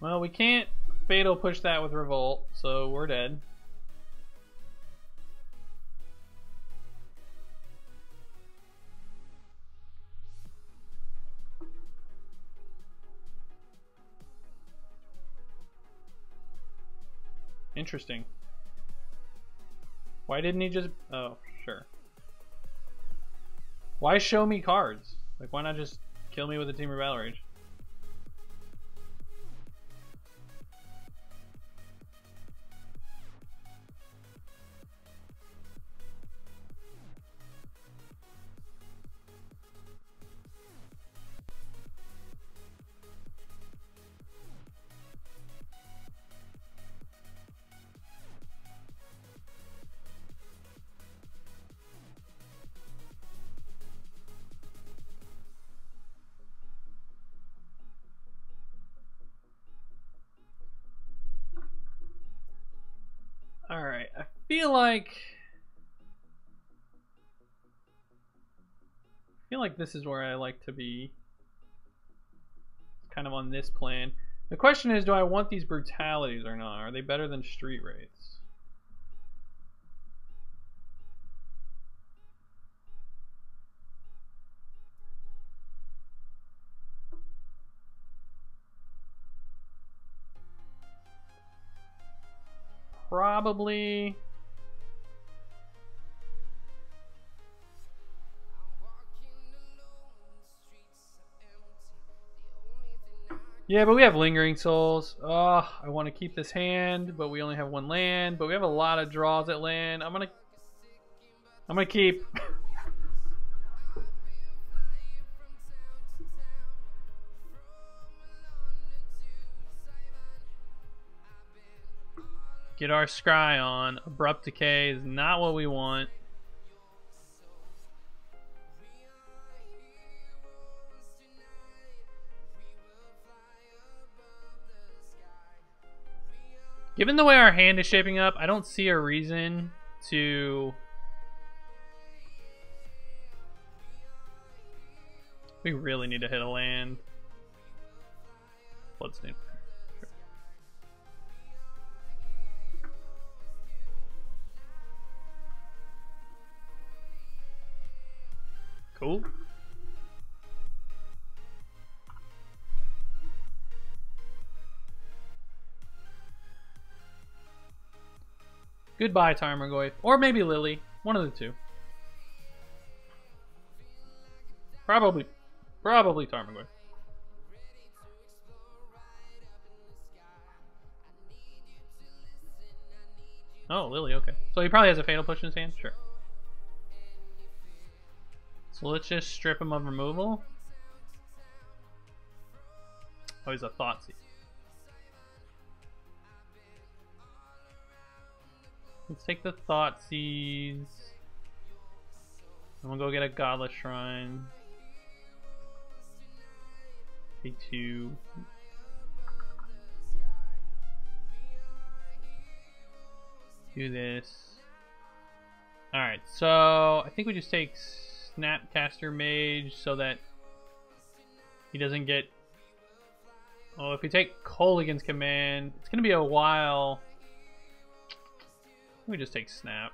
Speaker 1: Well, we can't fatal push that with Revolt, so we're dead. Interesting. Why didn't he just... Oh, sure. Why show me cards? Like, why not just kill me with a Temur Battle Rage? Alright, I feel like this is where I like to be. It's kind of on this plan. The question is, do I want these brutalities or not? Are they better than Street Wraiths? Probably. Yeah, but we have Lingering Souls. Oh, I want to keep this hand, but we only have one land. But we have a lot of draws at land. I'm gonna keep. Get our scry on. Abrupt Decay is not what we want. Given the way our hand is shaping up, I don't see a reason to... We really need to hit a land. Bloodstain. Sure. Cool. Goodbye, Tarmogoyf. Or maybe Lily. One of the two. Probably Tarmogoyf. Oh, Lily, okay. So he probably has a Fatal Push in his hand? Sure. So let's just strip him of removal. Oh, he's a Thoughtseize. Let's take the Thoughtseize. And we'll go get a Godless Shrine. Pay 2. Do this. Alright, so I think we just take Snapcaster Mage so that he doesn't get... Oh, if we take Kolaghan's Command, it's going to be a while. We just take Snap.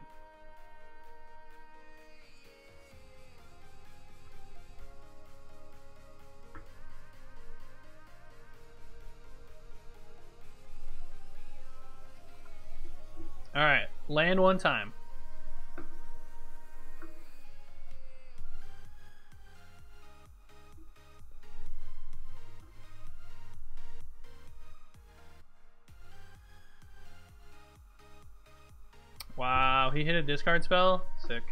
Speaker 1: Alright, land one time. Wow, he hit a discard spell? Sick.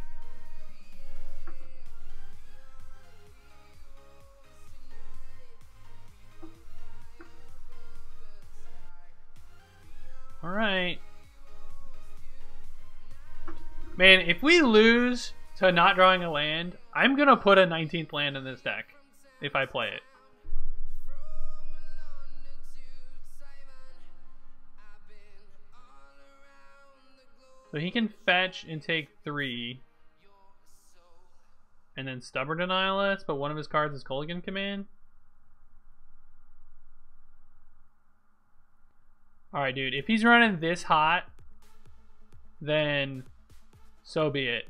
Speaker 1: Alright. Man, if we lose to not drawing a land, I'm gonna put a 19th land in this deck if I play it. So he can fetch and take 3. And then Stubborn Annihilus, but one of his cards is Kolaghan Command. Alright, dude. If he's running this hot, then so be it.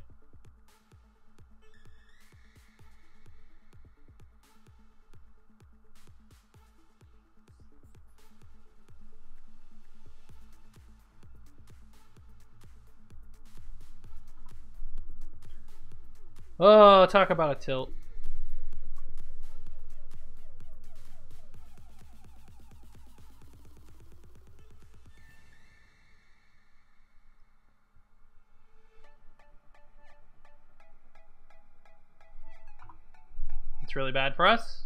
Speaker 1: Oh, talk about a tilt. It's really bad for us.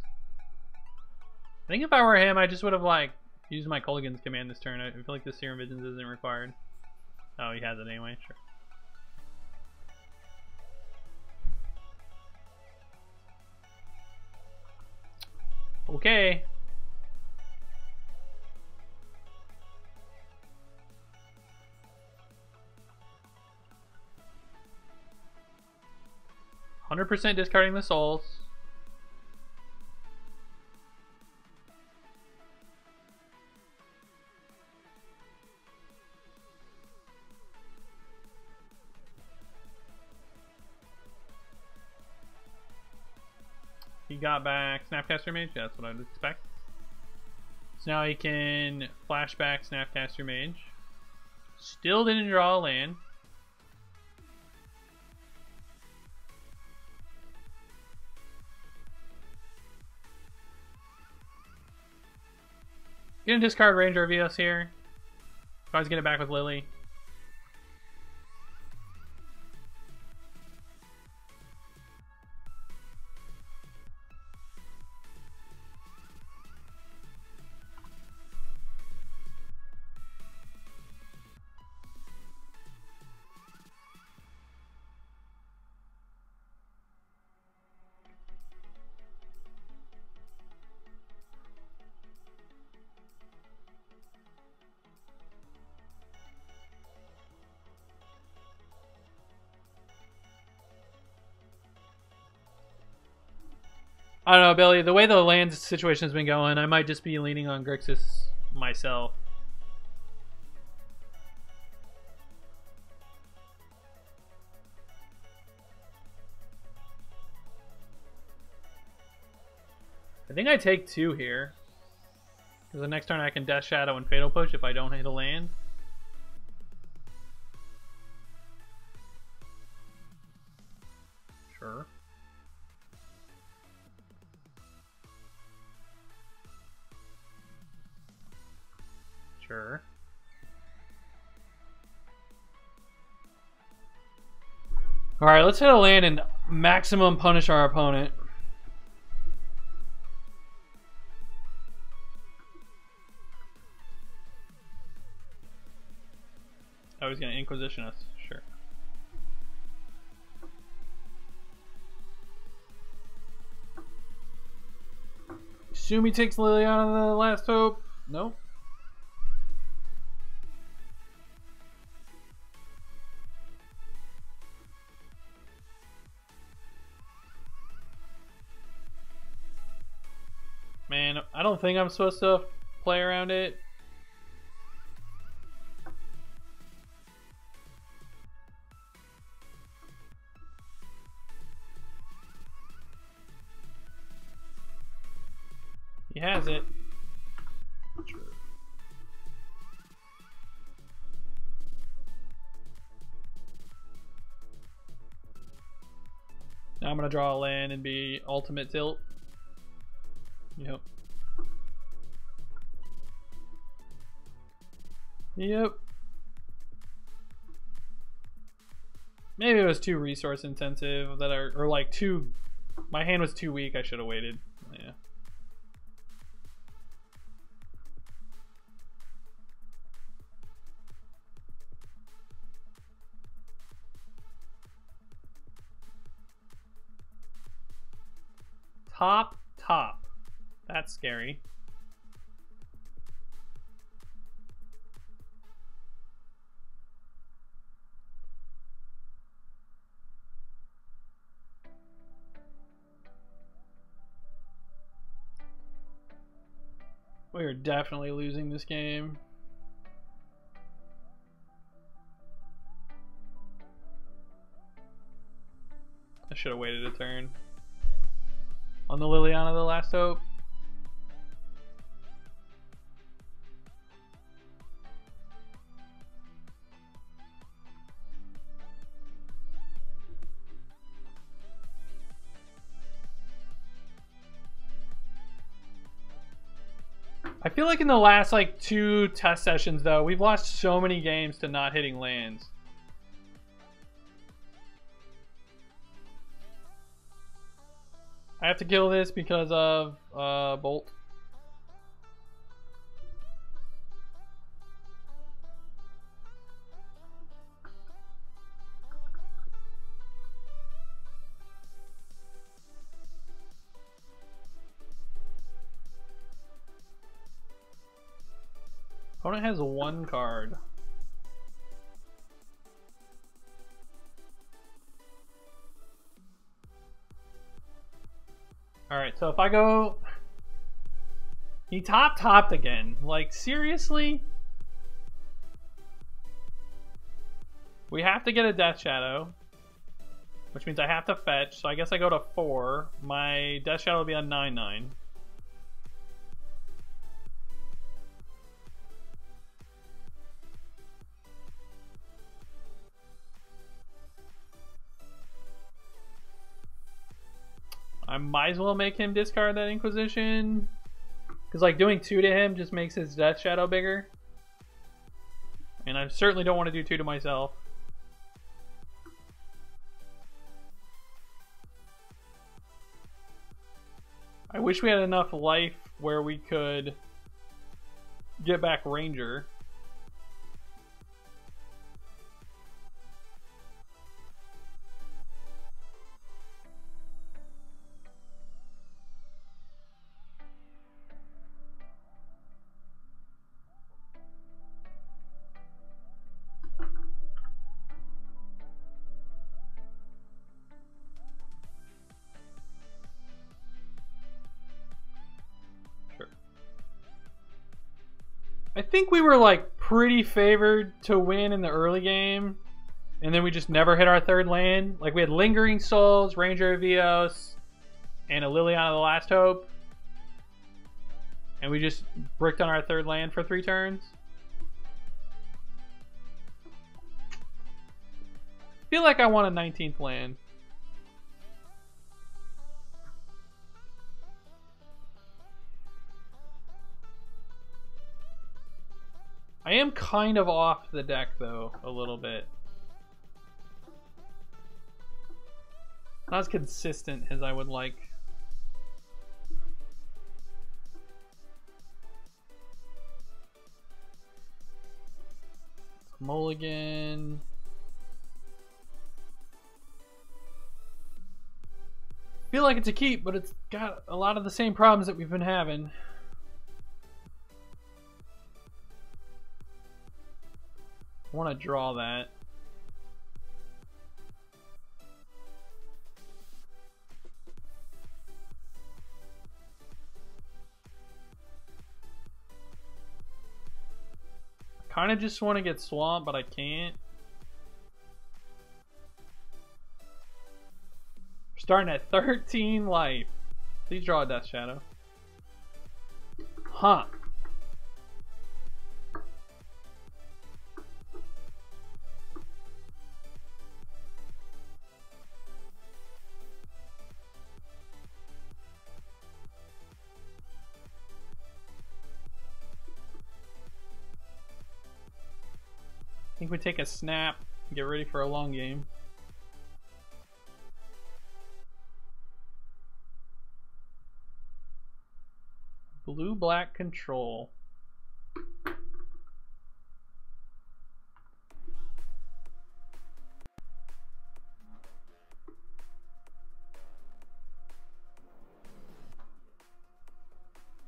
Speaker 1: I think if I were him, I just would have like used my Kolaghan's Command this turn. I feel like the Serum Visions isn't required. Oh, he has it anyway. Sure. Okay. %, discarding the souls. He got back Snapcaster Mage. Yeah, that's what I'd expect. So now he can flashback Snapcaster Mage. Still didn't draw a land. Gonna discard Ranger of Eos here. Tries to get it back with Lily. I don't know, Billy. The way the land situation has been going, I might just be leaning on Grixis myself. think I take 2 here. Because the next turn I can Death Shadow and Fatal Push if I don't hit a land. Sure. Sure. Alright, let's hit a land and maximum punish our opponent. Oh, he's gonna Inquisition us. Sure. Assume he takes Liliana the Last Hope. No. Man, I don't think I'm supposed to play around it. He has it. True. Now I'm gonna draw a land and be ultimate tilt. Yep. Yep. Maybe it was too resource intensive or like too, my hand was too weak. I should have waited. Yeah. Top. That's scary. We are definitely losing this game. I should have waited a turn. On the Liliana the Last Hope. I feel like in the last like 2 test sessions though, we've lost so many games to not hitting lands. I have to kill this because of Bolt. Opponent has 1 card. Alright, so if I go... He topped again. Like, seriously? We have to get a Death Shadow. Which means I have to fetch, so I guess I go to 4. My Death Shadow will be on 9/9. I might as well make him discard that Inquisition. Because like doing 2 to him just makes his Death Shadow bigger. And I certainly don't want to do 2 to myself. I wish we had enough life where we could get back Ranger. I think we were like pretty favored to win in the early game, and then we just never hit our 3rd land. Like we had Lingering Souls, Ranger of Eos, and a Liliana the Last Hope. And we just bricked on our third land for 3 turns. Feel like I want a 19th land. I am kind of off the deck though, a little bit. Not as consistent as I would like. Mulligan. Feel like it's a keep, but it's got a lot of the same problems that we've been having. I want to draw that. Kind of just want to get swamped, but I can't. We're starting at 13 life. Please draw a Death Shadow. Huh. I think we take a snap and get ready for a long game. Blue-black control.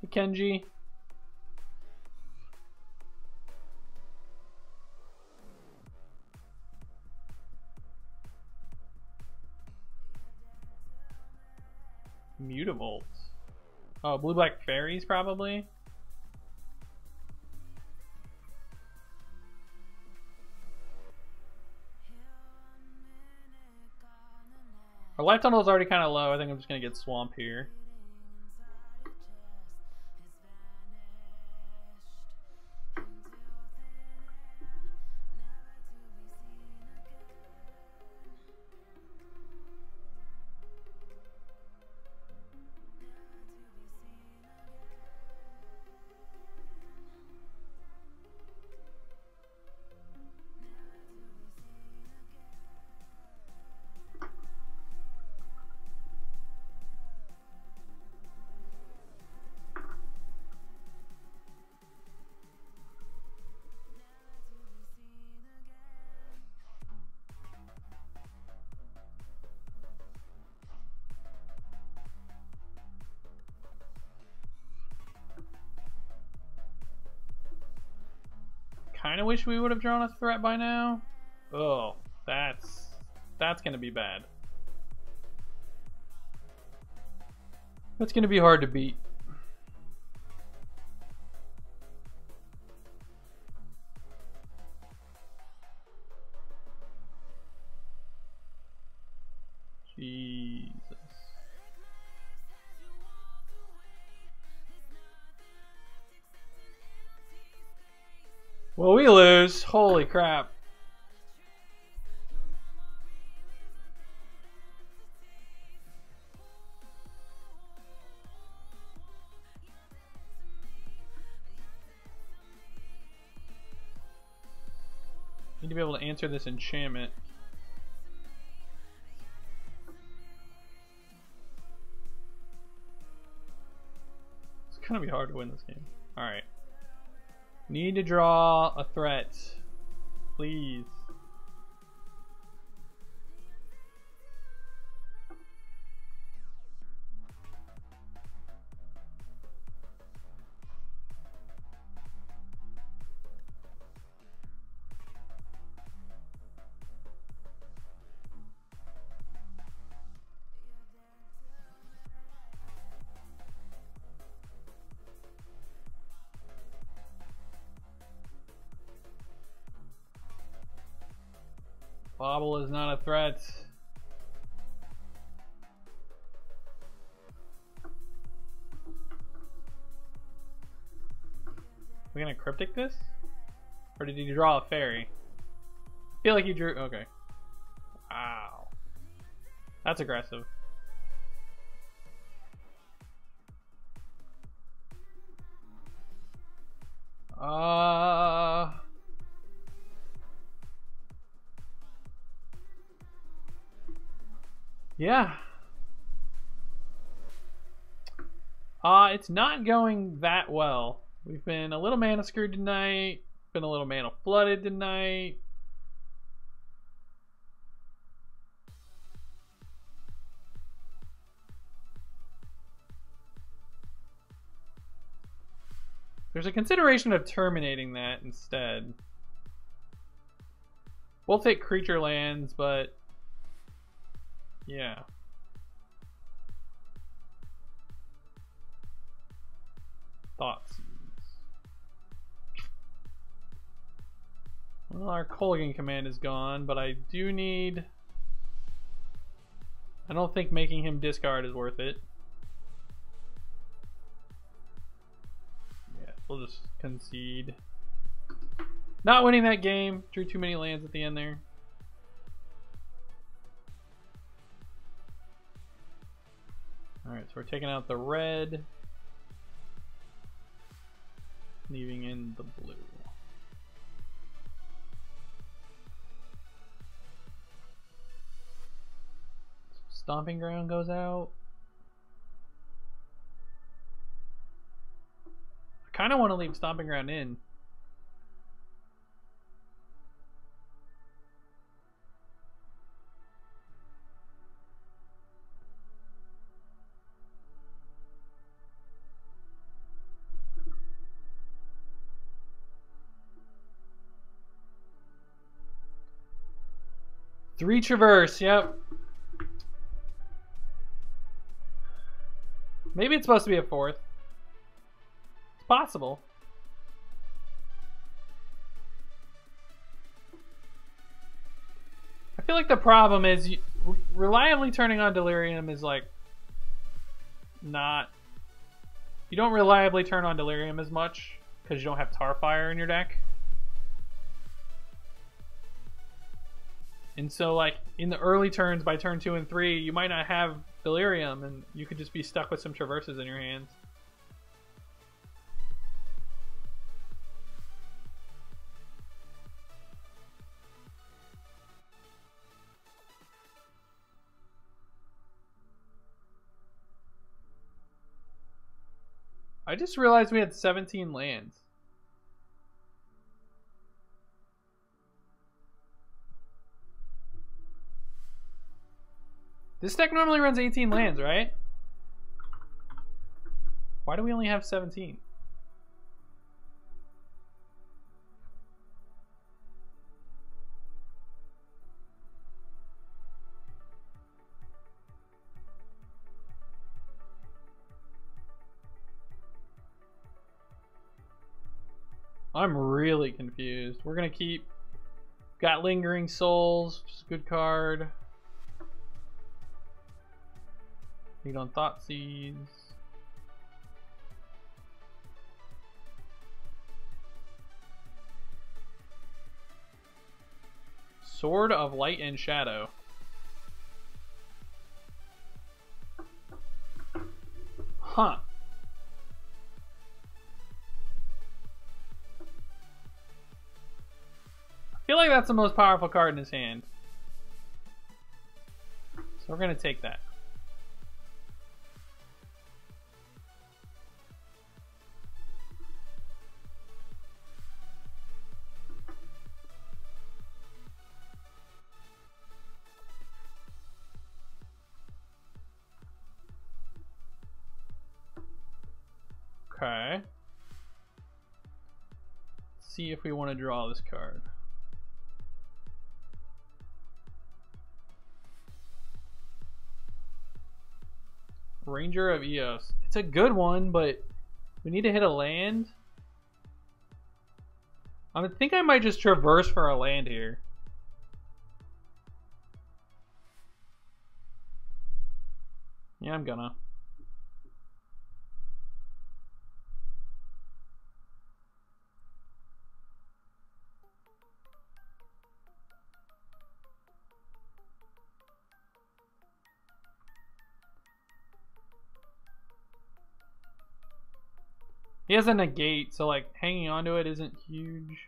Speaker 1: Hey, Kenji. Mutavault. Oh, blue-black fairies, probably. Our life tunnel is already kind of low. I think I'm just going to get swamp here. Kind of wish we would have drawn a threat by now. Oh, that's gonna be bad. That's gonna be hard to beat. Jesus. Well, we lose. Holy crap. Need to be able to answer this enchantment. It's gonna be hard to win this game. Alright. Need to draw a threat. Please. Bobble is not a threat. we gonna cryptic this? Or did he draw a fairy? I feel like he drew... Okay. Wow. That's aggressive. Yeah. It's not going that well. We've been a little mana screwed tonight. Been a little mana flooded tonight. There's a consideration of terminating that instead. We'll take creature lands, but yeah. Thoughts. Well, our Kolaghan command is gone, but I do need... I don't think making him discard is worth it. Yeah, we'll just concede. Not winning that game. Drew too many lands at the end there. Alright, so we're taking out the red. Leaving in the blue. Stomping Ground goes out. I kind of want to leave Stomping Ground in. Three Traverse, yep. Maybe it's supposed to be a fourth. It's possible. I feel like the problem is reliably turning on Delirium is like not... You don't reliably turn on Delirium as much because you don't have Tarfire in your deck. And so, like, in the early turns, by turn 2 and 3, you might not have Delirium, and you could just be stuck with some Traverses in your hands. I just realized we had 17 lands. This deck normally runs 18 lands, right? Why do we only have 17? I'm really confused. We're gonna keep... Got Lingering Souls, which is a good card. Lead on Thoughtseeds. Sword of Light and Shadow. Huh. I feel like that's the most powerful card in his hand. So we're going to take that. Okay. Let's see if we want to draw this card. Ranger of Eos. It's a good one, but we need to hit a land. I think I might just traverse for a land here. Yeah, I'm gonna. He has a negate, so like hanging onto it isn't huge.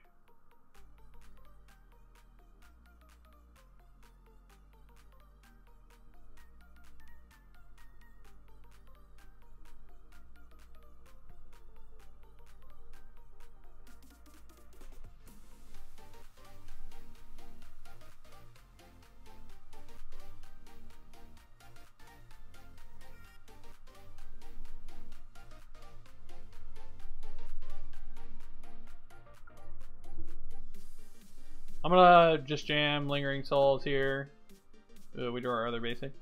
Speaker 1: I'm gonna just jam Lingering Souls here. We do our other basic.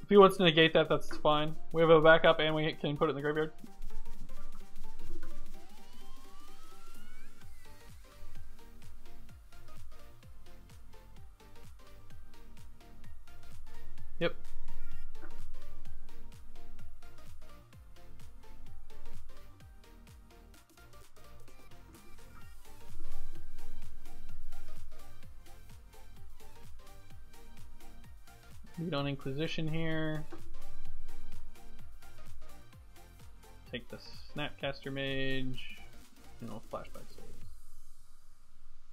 Speaker 1: If he wants to negate that, that's fine. We have a backup and we can put it in the graveyard. Yep. Lead on Inquisition here. Take the Snapcaster Mage. And we'll Flashback Souls.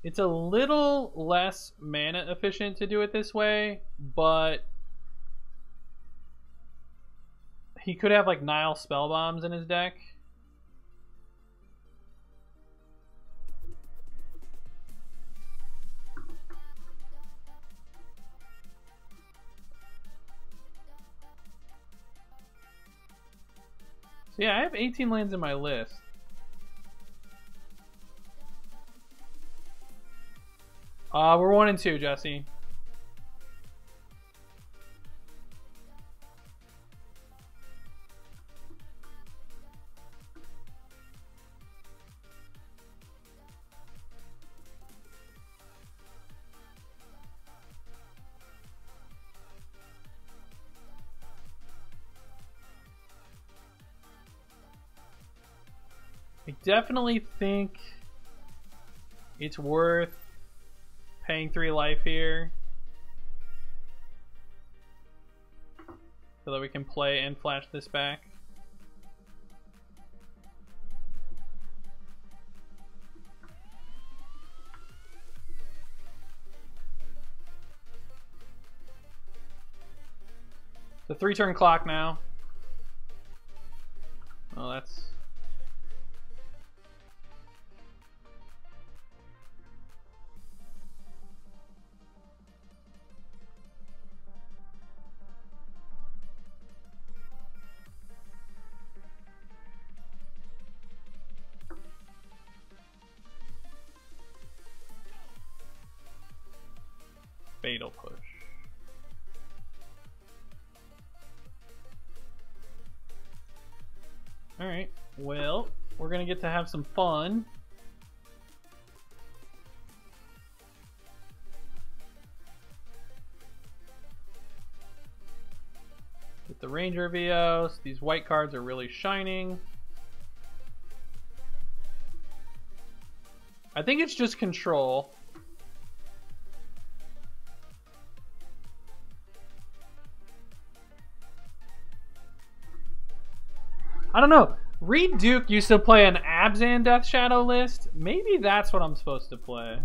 Speaker 1: It's a little less mana efficient to do it this way, but he could have like Nile Spell Bombs in his deck. So yeah, I have 18 lands in my list. We're 1 and 2, Jesse. I definitely think it's worth paying 3 life here so that we can play and flash this back. The 3-turn clock now. Oh, that's... Fatal Push. Alright, well, we're gonna get to have some fun. Get the Ranger Vios. These white cards are really shining. I think it's just control. I don't know. Reed Duke used to play an Abzan Death Shadow list. Maybe that's what I'm supposed to play.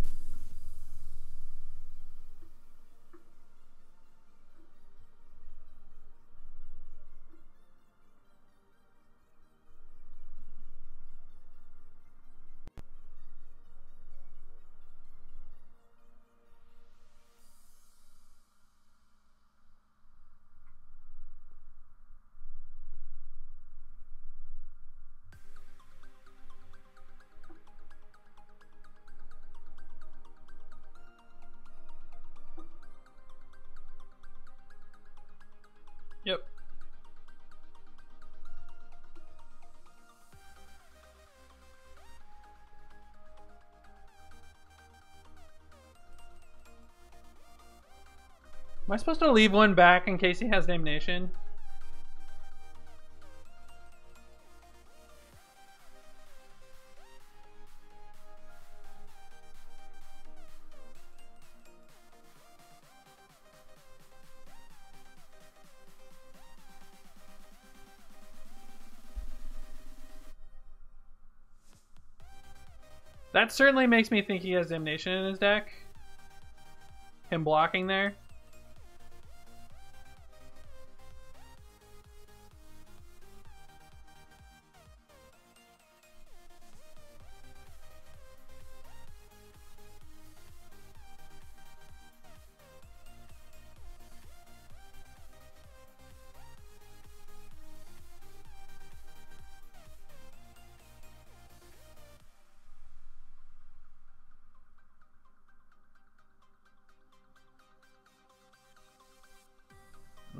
Speaker 1: Yep. Am I supposed to leave one back in case he has Damnation? That certainly makes me think he has Damnation in his deck. Him blocking there.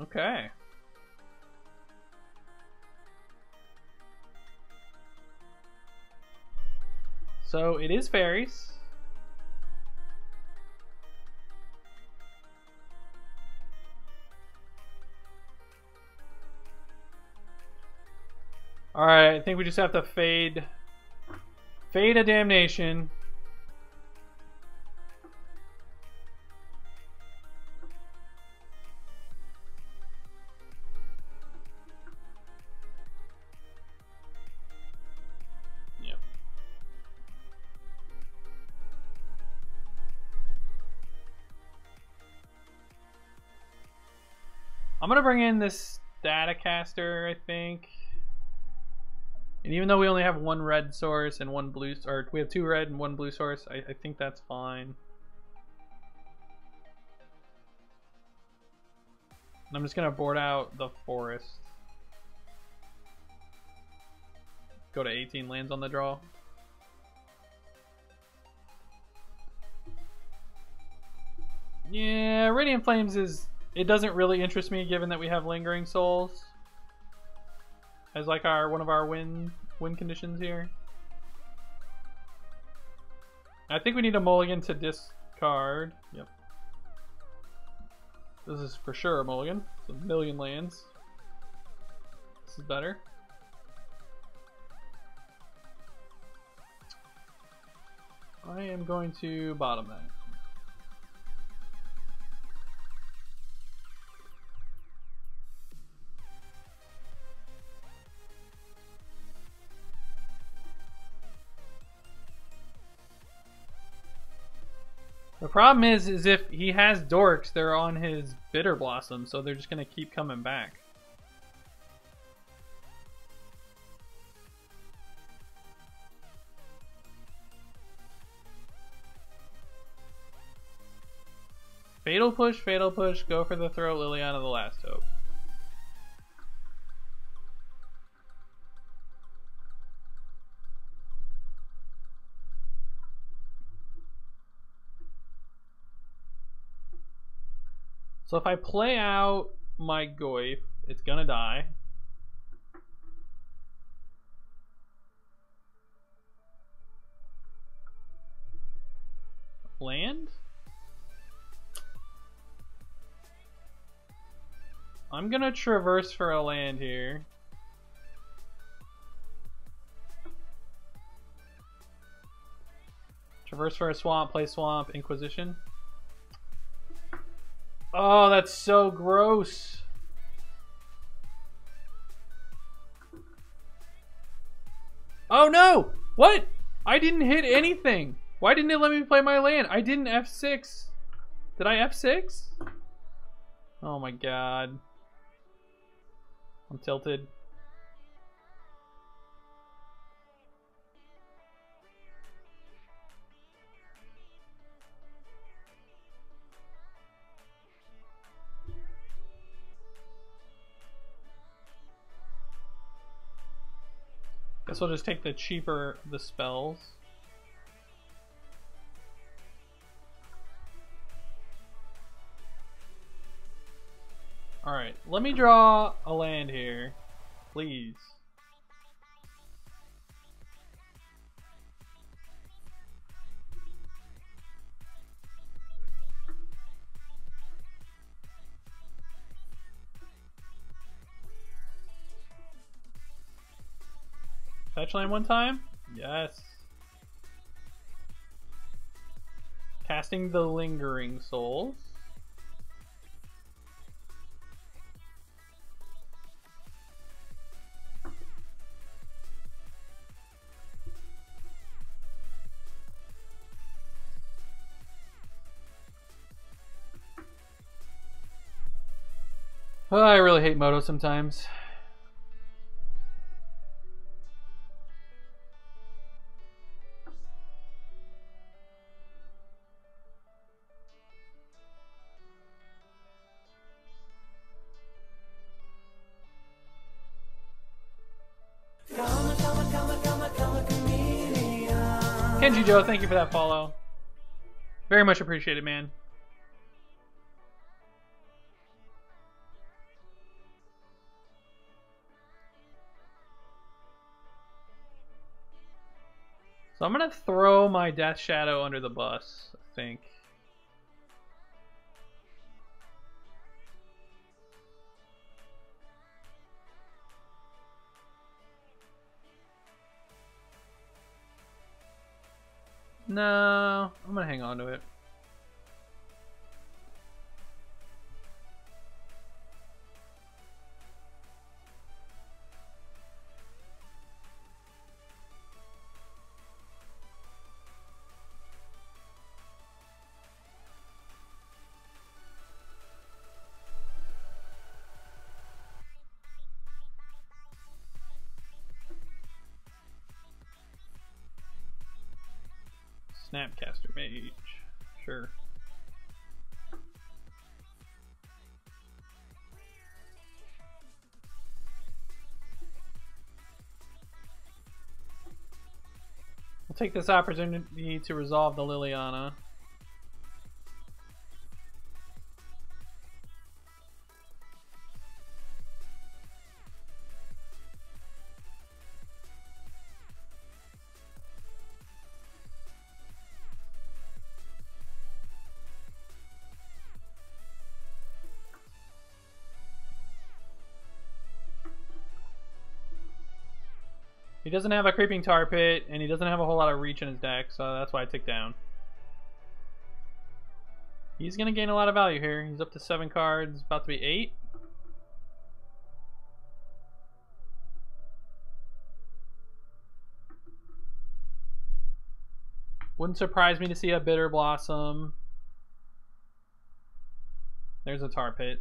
Speaker 1: Okay. So it is fairies. Alright, I think we just have to fade a Damnation. Yep. I'm gonna bring in this Staticaster, I think. And even though we only have one red source and one blue, or we have two red and one blue source, I think that's fine. And I'm just gonna board out the forest. Go to 18 lands on the draw. Yeah, Radiant Flames is... It doesn't really interest me given that we have Lingering Souls as like one of our win conditions here. I think we need a mulligan to discard. Yep. This is for sure a mulligan. It's a million lands. This is better. I am going to bottom that. The problem is if he has dorks, they're on his Bitter Blossom, so they're just gonna keep coming back. Fatal push, go for the throw, Liliana the Last Hope. So if I play out my Goyf, it's gonna die. Land? I'm gonna traverse for a land here. Traverse for a swamp, play swamp, Inquisition. Oh, that's so gross. Oh no! What? I didn't hit anything. Why didn't it let me play my land? I didn't F6. Did I F6? Oh my god. I'm tilted. Guess we'll just take the cheaper the spells. Alright, let me draw a land here, please. Fetch land one time? Yes. Casting the Lingering Souls. Oh, I really hate Moto sometimes. Kenji Joe, thank you for that follow. Very much appreciated, man. So I'm gonna throw my Death Shadow under the bus, I think. No, I'm gonna hang on to it. Snapcaster Mage, sure. We'll take this opportunity to resolve the Liliana. He doesn't have a Creeping Tar Pit, and he doesn't have a whole lot of reach in his deck, so that's why I took down. He's going to gain a lot of value here. He's up to 7 cards, about to be 8. Wouldn't surprise me to see a Bitter Blossom. There's a Tar Pit.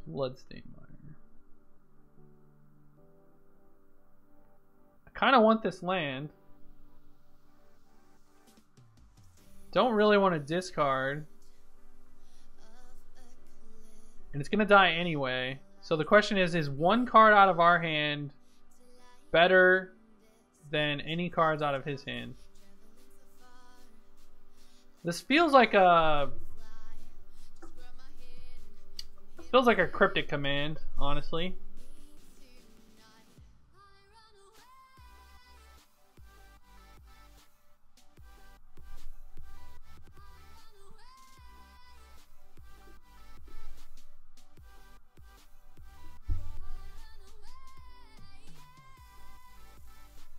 Speaker 1: Bloodstained Mire. I kind of want this land. Don't really want to discard. And it's going to die anyway. So the question is one card out of our hand better than any cards out of his hand? This feels like a... Feels like a Cryptic Command, honestly.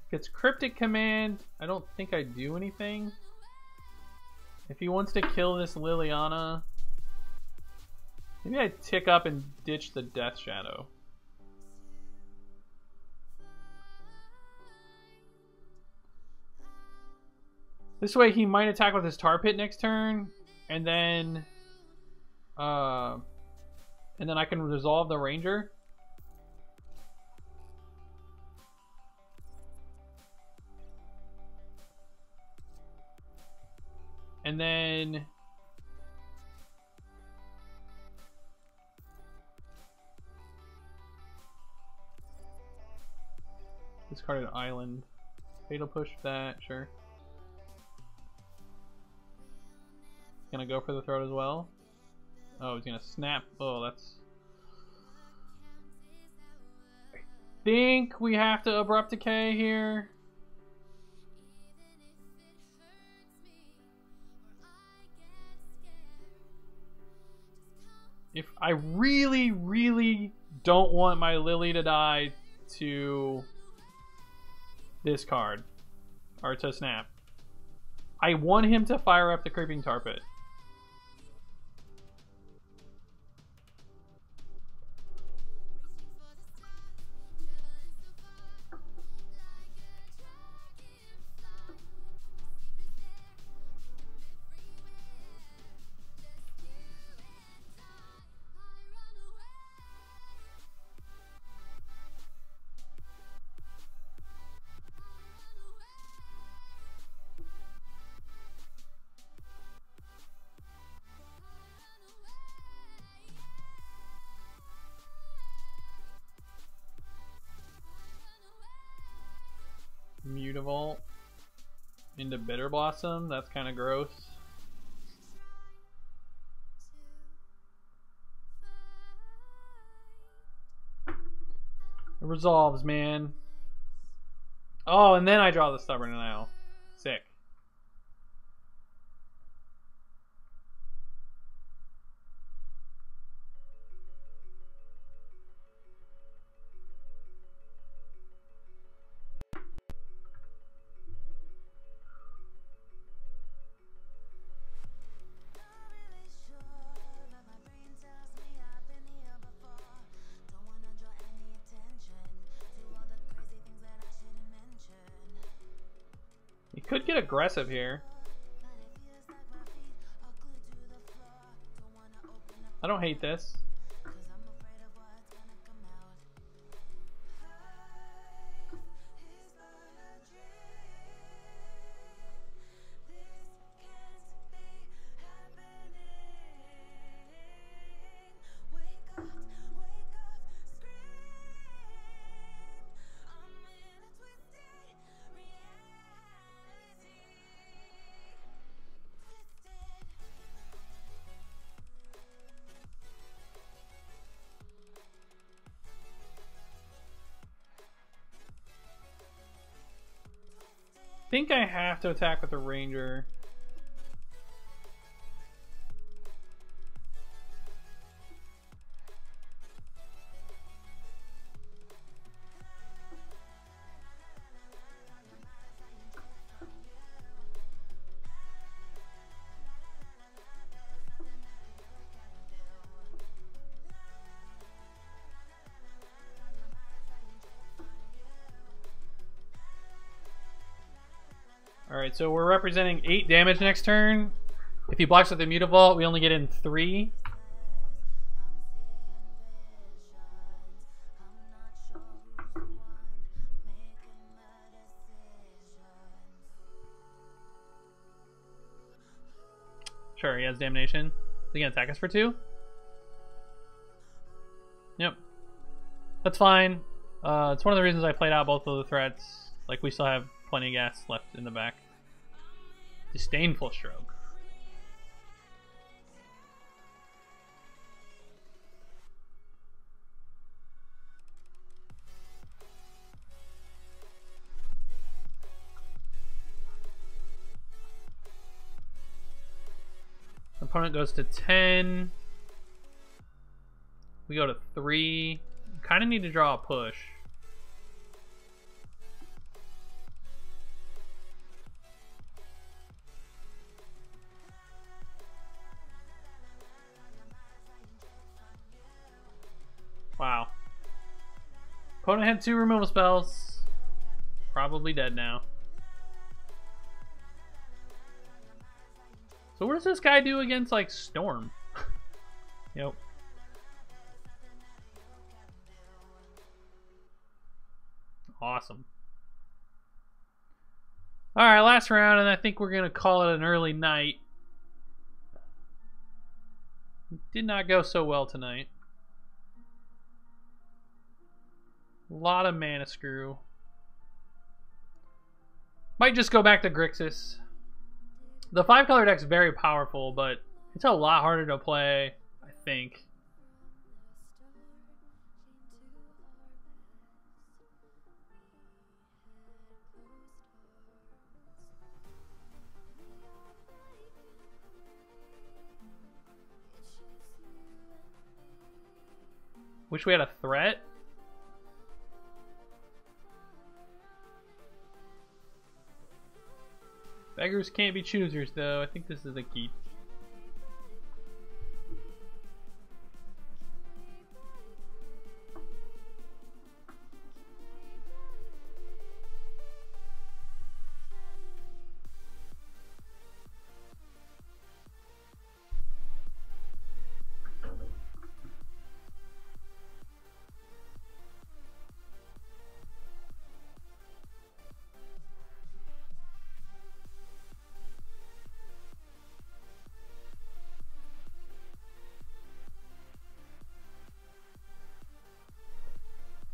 Speaker 1: If it's Cryptic Command, I don't think I do anything. If he wants to kill this Liliana, maybe I tick up and ditch the Death Shadow. This way he might attack with his Tar Pit next turn, and then I can resolve the Ranger. And then discarded Island. Fatal Push that, sure. Gonna go for the throat as well. Oh, he's gonna snap. Oh, that's... I think we have to Abrupt Decay here. If I really, really don't want my Lily to die to discard, or to snap, I want him to fire up the Creeping Tar Pit. Mutavault into Bitter Blossom. That's kind of gross. It resolves, man. Oh, and then I draw the Stubborn Denial. Sick. You could get aggressive here. I don't hate this. I think I have to attack with the Ranger. Alright, so we're representing 8 damage next turn. If he blocks with the Mutavault, we only get in 3. Sure, he has Damnation. Is he gonna attack us for 2? Yep. That's fine. It's one of the reasons I played out both of the threats. Like, we still have plenty of gas left in the back. Disdainful Stroke. Opponent goes to 10. We go to 3. Kind of need to draw a push. Wow. Opponent had 2 removal spells. Probably dead now. So what does this guy do against, like, Storm? Yep. Awesome. Alright, last round, and I think we're going to call it an early night. Did not go so well tonight. A lot of Mana Screw. Might just go back to Grixis. The 5-color deck's very powerful, but it's a lot harder to play, I think. Wish we had a threat. Beggars can't be choosers, though. I think this is a keep.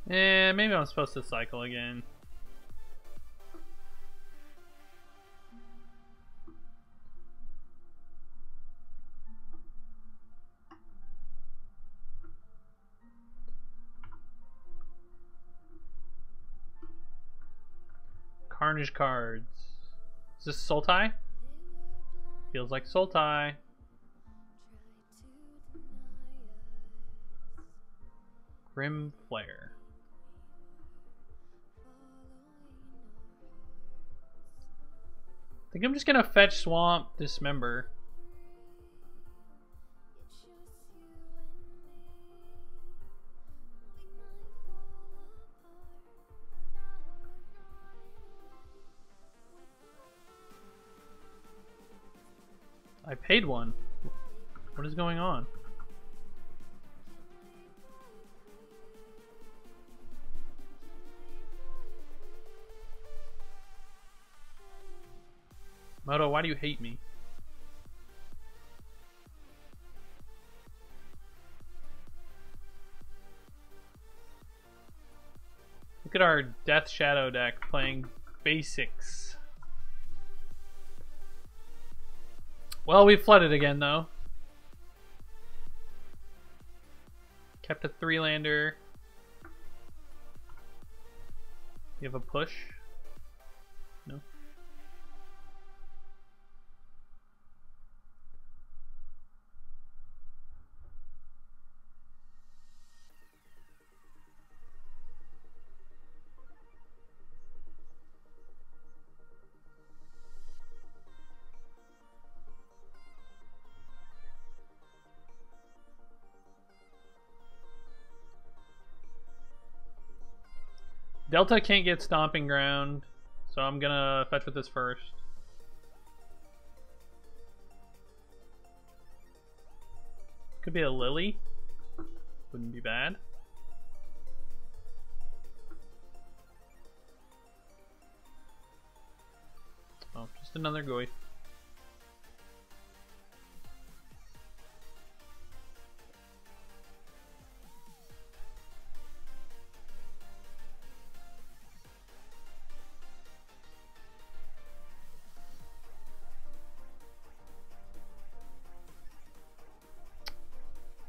Speaker 1: Maybe I'm supposed to cycle again. Carnage cards. Is this Sultai? Feels like Sultai. Grim Flare. I think I'm just gonna fetch Swamp, Dismember. I paid one. What is going on? Moto, why do you hate me? Look at our Death Shadow deck playing basics. Well, we flooded again, though. Kept a 3-lander. You have a push? No. Delta can't get Stomping Ground, so I'm gonna fetch with this first. Could be a Lily. Wouldn't be bad. Oh, just another Goy.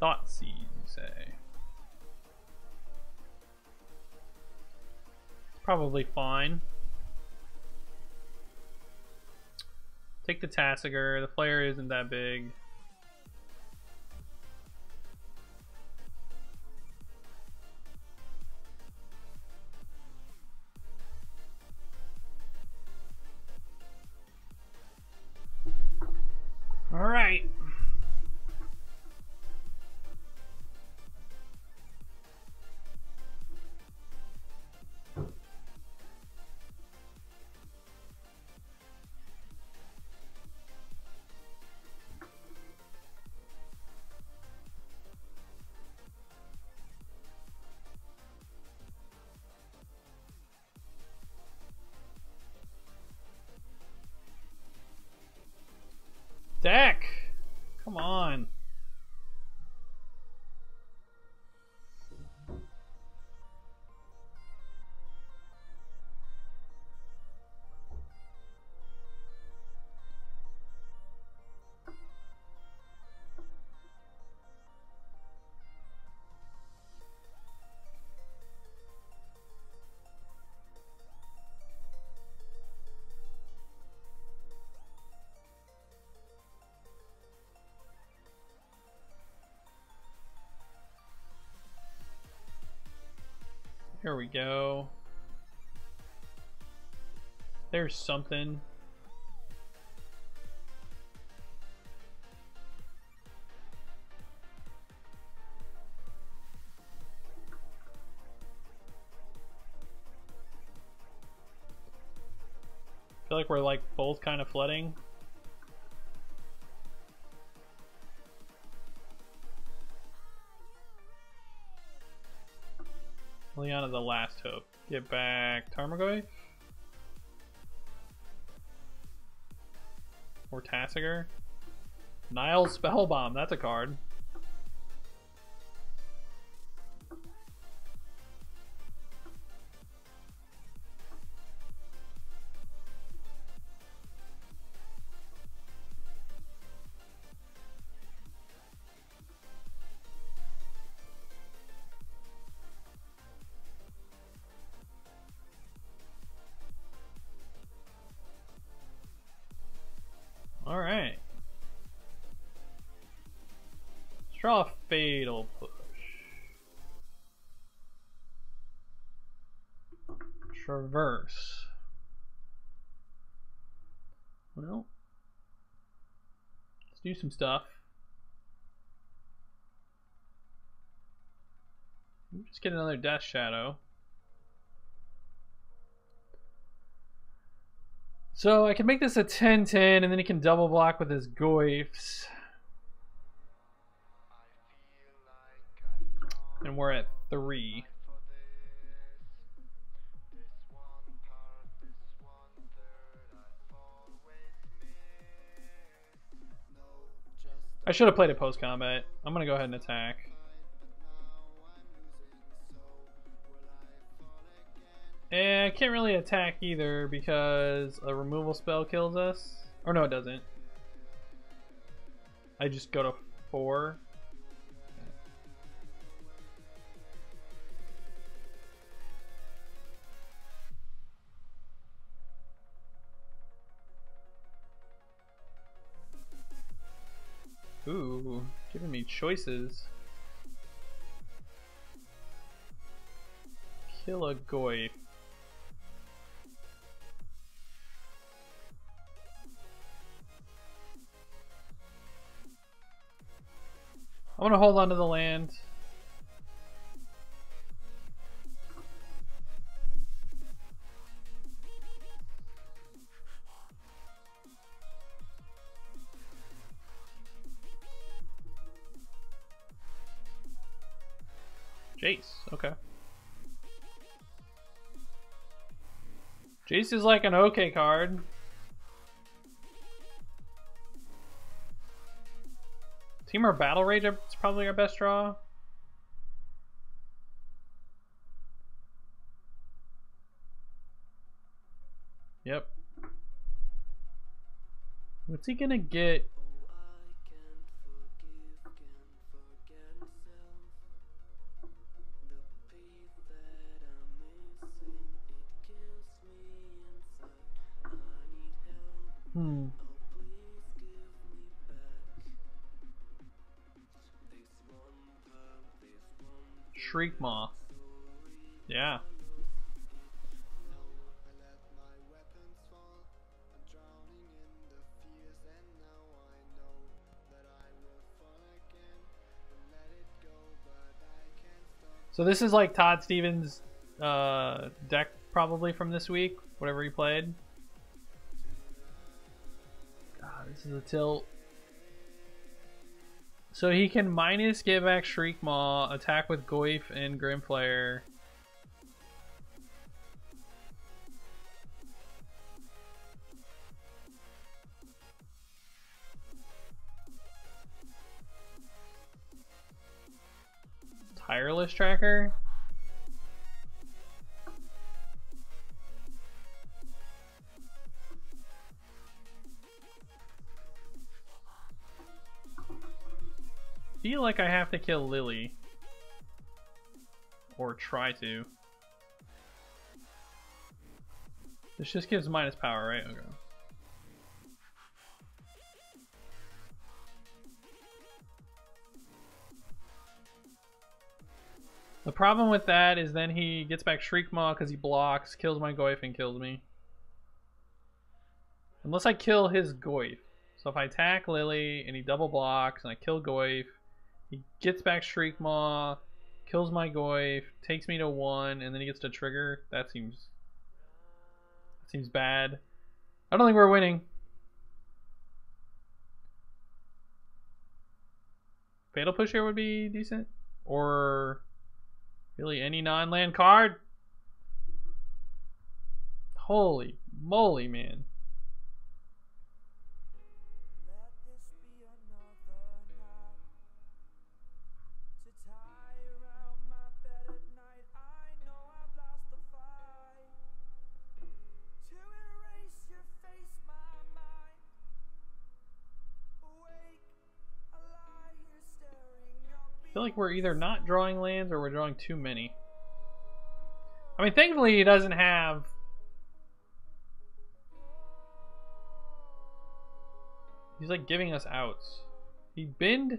Speaker 1: Thoughtseize, you say? It's probably fine. Take the Tasigur. The flare isn't that big. All right. Deck! Come on. Here we go. There's something. I feel like we're like both kind of flooding. Liana, the last hope. Get back Tarmogoyf? Or Tasigur? Nile's Spellbomb, that's a card. Draw a Fatal Push. Traverse. Well, let's do some stuff. We'll just get another Death Shadow. So I can make this a 10-10, and then he can double block with his Goyfs. And we're at 3. I should have played it post-combat. I'm going to go ahead and attack. And I can't really attack either because a removal spell kills us. Or no, it doesn't. I just go to 4. Ooh, giving me choices. Kill a Goyf. I'm gonna hold on to the land. Jace, okay. Jace is like an okay card. Temur Battle Rage is probably our best draw. Yep. What's he gonna get? Shriekmaw. Yeah. So this is like Todd Stevens' deck probably from this week, whatever he played. God, this is a tilt. So he can minus get back Shriekmaw, attack with Goyf and Grimflayer. Tireless Tracker? Feel like I have to kill Lily. Or try to. This just gives minus power, right? Okay. The problem with that is then he gets back Shriekmaw because he blocks, kills my Goyf, and kills me. Unless I kill his Goyf. So if I attack Lily and he double blocks and I kill Goyf, he gets back Shriekmaw, kills my Goyf, takes me to 1, and then he gets to trigger. That seems bad. I don't think we're winning. Fatal Push here would be decent. Or really any non-land card. Holy moly, man. I feel like we're either not drawing lands or we're drawing too many. I mean, thankfully he doesn't have... He's like giving us outs. He binned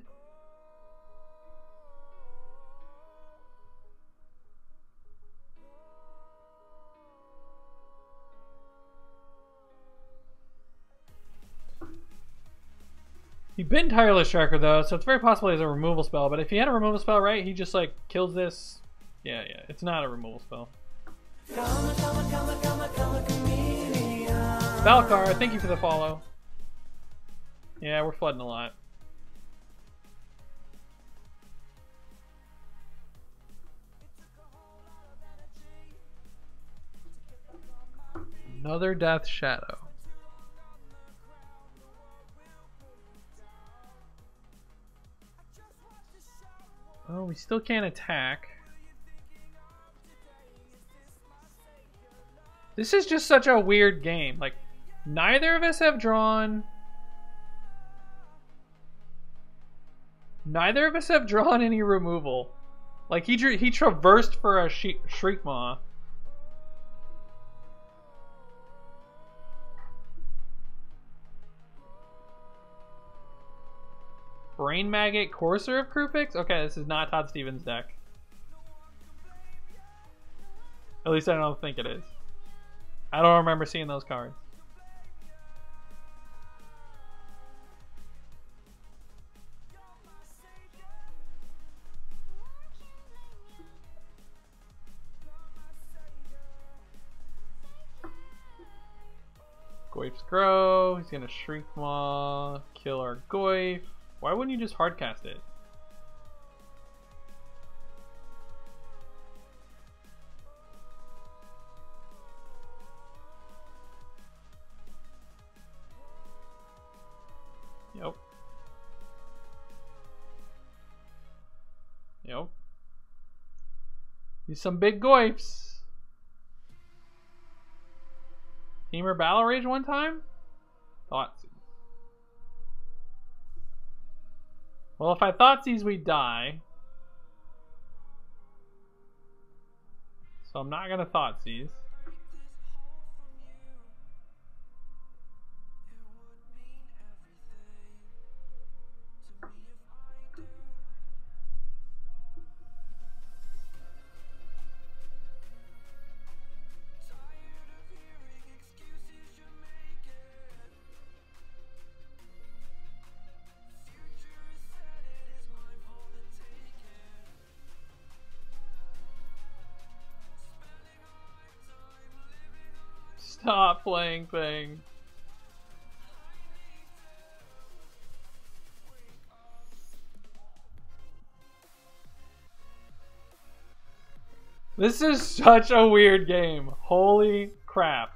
Speaker 1: He been Tireless Striker though, so it's very possible he has a removal spell. But if he had a removal spell, right, he just like kills this. Yeah, it's not a removal spell. Valkar, thank you for the follow. Yeah, we're flooding a lot. Another Death Shadow. Oh, we still can't attack. This is just such a weird game. Like, neither of us have drawn... Neither of us have drawn any removal. Like, he traversed for a Shriekmaw. Brain Maggot, Courser of Krupix? Okay, this is not Todd Stevens' deck. At least I don't think it is. I don't remember seeing those cards. Goyf's Grow. He's gonna Shriekmaw, kill our Goyf. Why wouldn't you just hardcast it? Yep. Yep. Use some big Goyfs. Temur Battle Rage one time? Thoughtseize. Well, if I Thoughtseize, we die. So I'm not gonna Thoughtseize. Stop playing thing. This is such a weird game. Holy crap.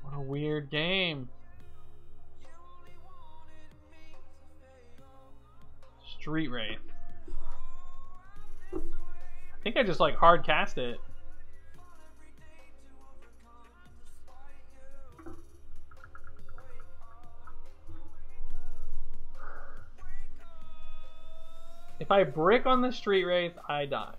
Speaker 1: What a weird game. Street Wraith. I think I just like hard cast it. If I brick on the Street Wraith, I die.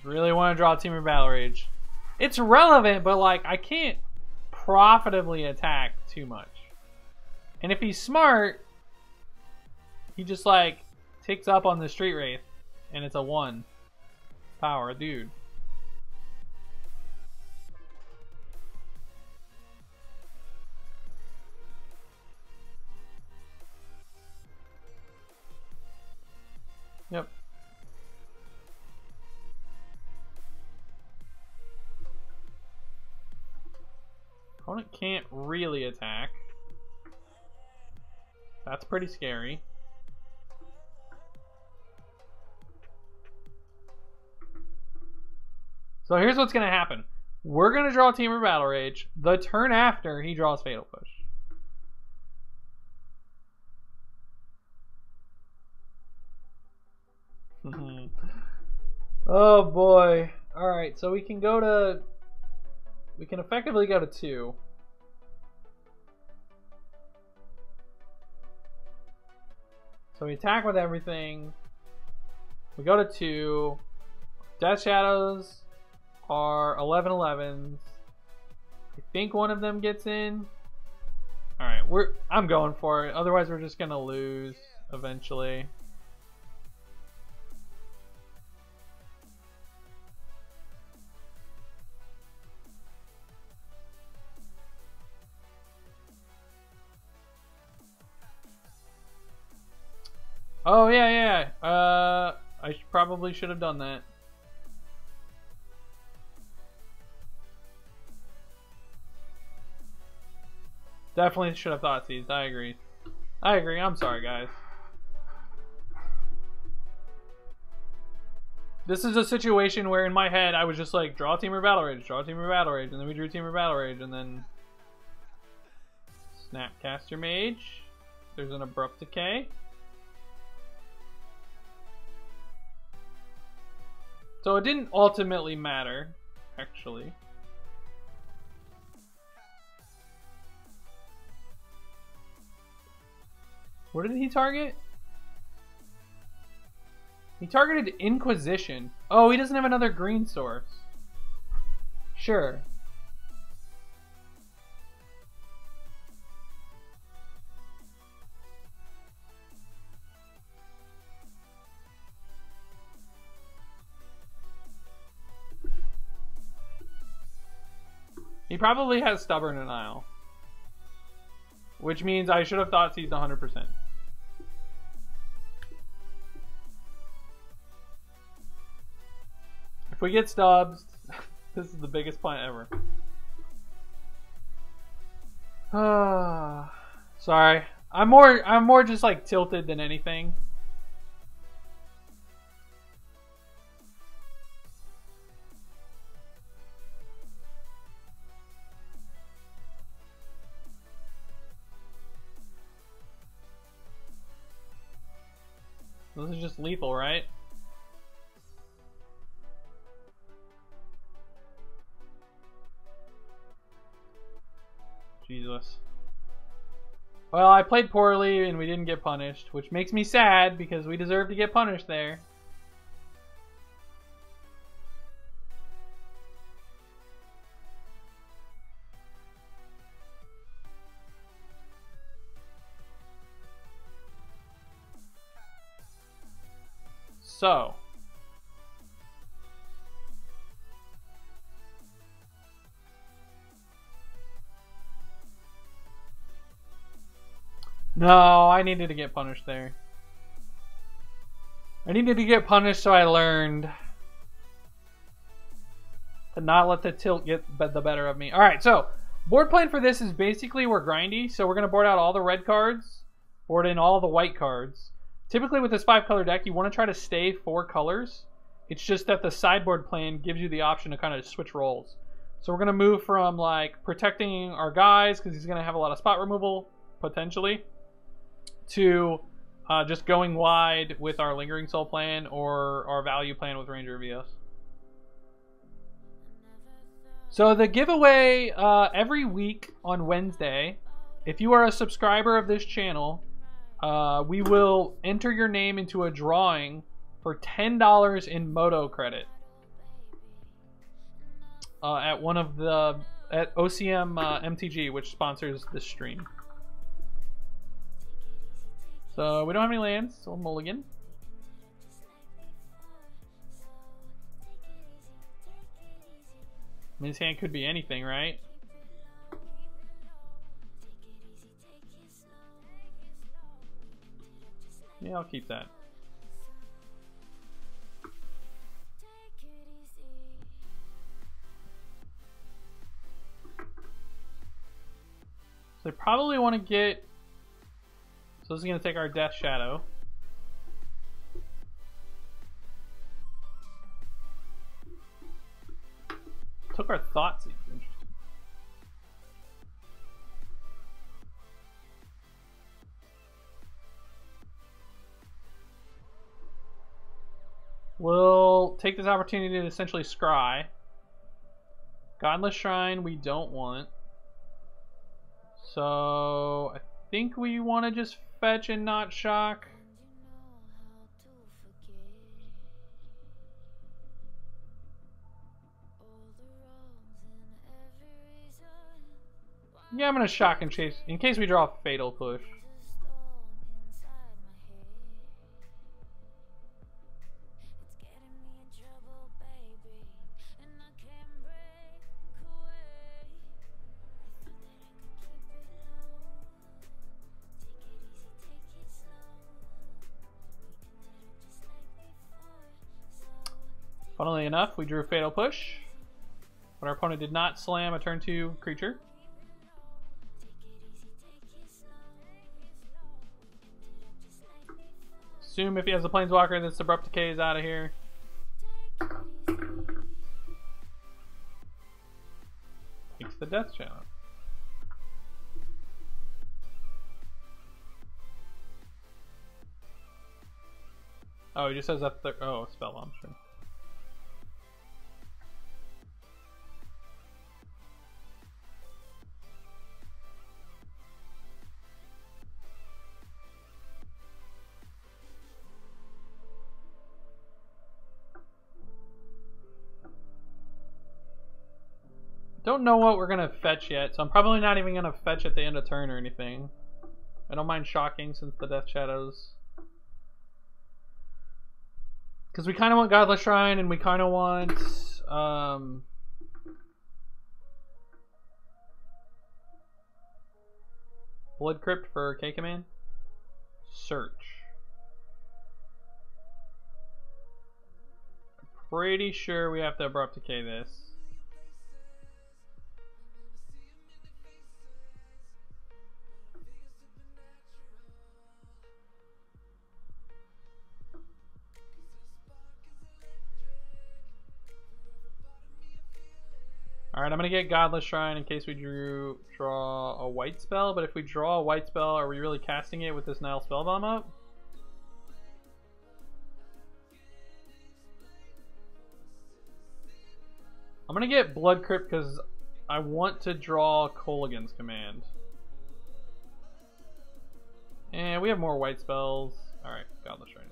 Speaker 1: Really want to draw Temur Battle Rage. It's relevant, but like I can't profitably attack too much. And if he's smart, he just like ticks up on the Street Wraith, and it's a 1 power, dude. Yep. Opponent can't really attack. That's pretty scary. So here's what's going to happen. We're going to draw Temur Battle Rage. The turn after, he draws Fatal Push. Oh boy. Alright, so we can go to... We can effectively go to 2. So we attack with everything. We go to 2. Death Shadows are 11/11s. I think one of them gets in. Alright, I'm going for it. Otherwise we're just gonna lose eventually. Oh yeah. I probably should have done that. Definitely should have thought seized. I agree. I'm sorry, guys. This is a situation where in my head I was just like, draw Temur Battle Rage, draw Temur Battle Rage, and then we drew Temur Battle Rage, and then Snapcaster Mage. There's an Abrupt Decay. So it didn't ultimately matter, actually. What did he target? He targeted Inquisition. Oh, he doesn't have another green source. Sure. He probably has Stubborn Denial. Which means I should have thought seized 100%. If we get stubs, this is the biggest punt ever. Sorry. I'm more just like tilted than anything. This is just lethal, right? Jesus. Well, I played poorly and we didn't get punished, which makes me sad because we deserve to get punished there. So. No, I needed to get punished there. I needed to get punished so I learned to not let the tilt get the better of me. Alright, so board plan for this is basically we're grindy. So we're going to board out all the red cards, board in all the white cards. Typically with this 5-color deck, you want to try to stay 4 colors. It's just that the sideboard plan gives you the option to kind of switch roles. So we're going to move from like protecting our guys because he's going to have a lot of spot removal, potentially, to just going wide with our Lingering Soul plan or our value plan with Ranger of Eos. So the giveaway every week on Wednesday, if you are a subscriber of this channel, we will enter your name into a drawing for $10 in Moto credit at one of the OCM MTG, which sponsors this stream. So we don't have any lands, so we'll mulligan. I mean, his hand could be anything, right? Yeah, I'll keep that. So I probably want to get... So this is going to take our Death Shadow. Took our Thoughtseize. Interesting. We'll take this opportunity to essentially scry. Godless Shrine we don't want. So I think we want to just fetch and not shock. Yeah, I'm gonna shock and chase in case we draw a Fatal Push. Funnily enough, we drew Fatal Push, but our opponent did not slam a turn 2 creature. Assume if he has a Planeswalker, this Abrupt Decay is out of here. Takes the Death Channel. Oh, he just has that. Oh, Spellbomb, sure. Don't know what we're gonna fetch yet, so I'm probably not even gonna fetch at the end of turn or anything. I don't mind shocking since the Death Shadows. Because we kind of want Godless Shrine and we kind of want Blood Crypt for K-Command. Search. Pretty sure we have to Abrupt Decay this. Alright, I'm going to get Godless Shrine in case we draw a white spell, but if we draw a white spell, are we really casting it with this Nile Spellbomb up? I'm going to get Blood Crypt because I want to draw Kolaghan's Command. And we have more white spells. Alright, Godless Shrine.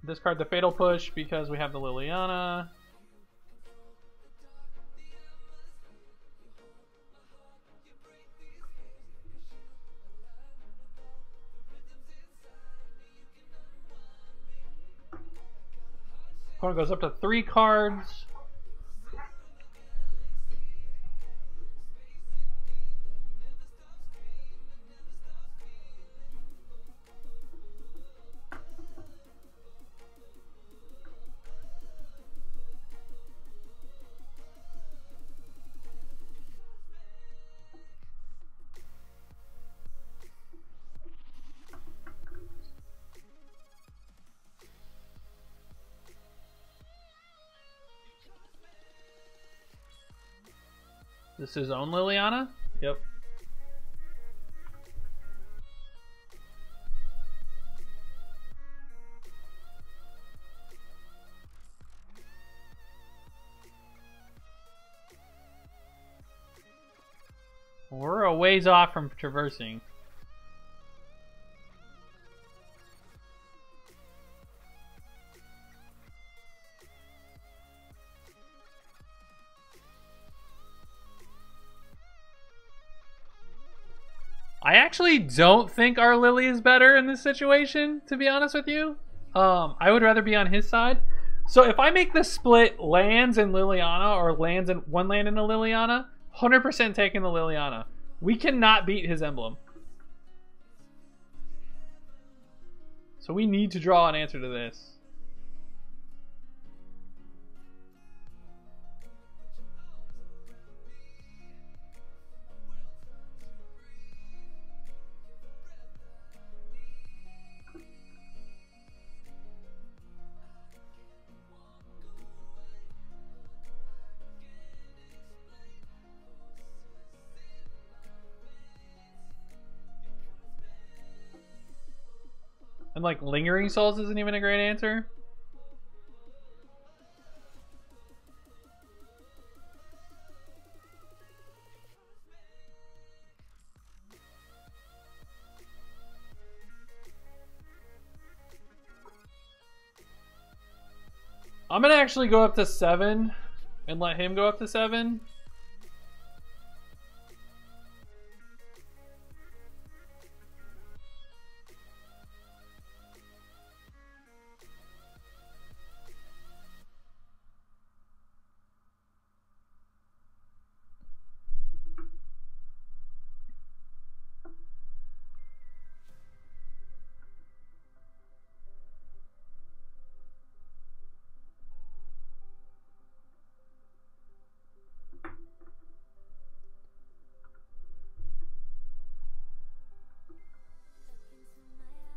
Speaker 1: Discard the Fatal Push because we have the Liliana. Opponent goes up to 3 cards. This is his own Liliana? Yep. We're a ways off from traversing. I actually don't think our Lily is better in this situation, to be honest with you. I would rather be on his side. So if I make the split lands and Liliana, or lands and one land in a Liliana, 100% taking the Liliana. We cannot beat his emblem. So we need to draw an answer to this. And like Lingering Souls isn't even a great answer. I'm gonna actually go up to 7 and let him go up to 7.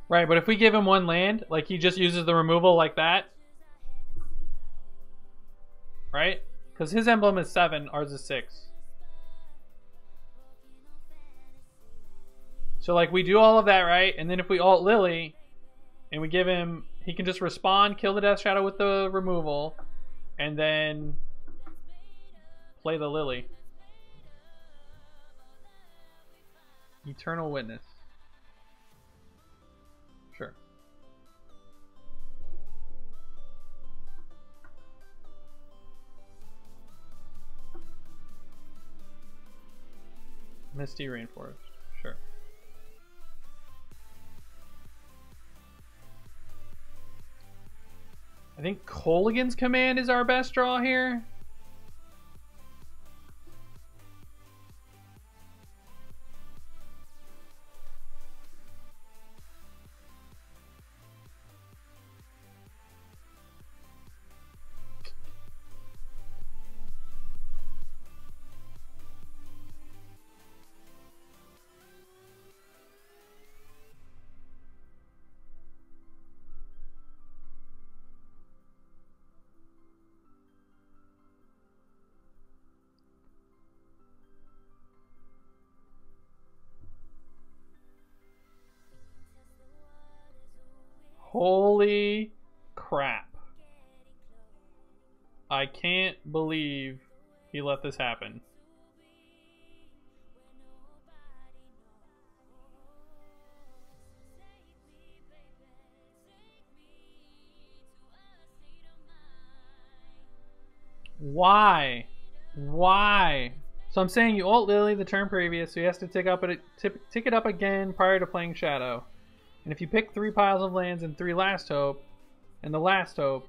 Speaker 1: Right, but if we give him 1 land, like he just uses the removal like that. Right? Because his emblem is 7, ours is 6. So like we do all of that, right? And then if we alt Lily and we give him, he can just respond, kill the Death Shadow with the removal, and then play the Lily. Eternal Witness. Sure. Misty Rainforest. Sure. I think Kolaghan's Command is our best draw here. Holy crap. I can't believe he let this happen. Why? Why? So I'm saying you ult Lily the turn previous, so he has to tick it up again prior to playing Shadow. And if you pick 3 piles of lands and 3 Last Hope, and the Last Hope,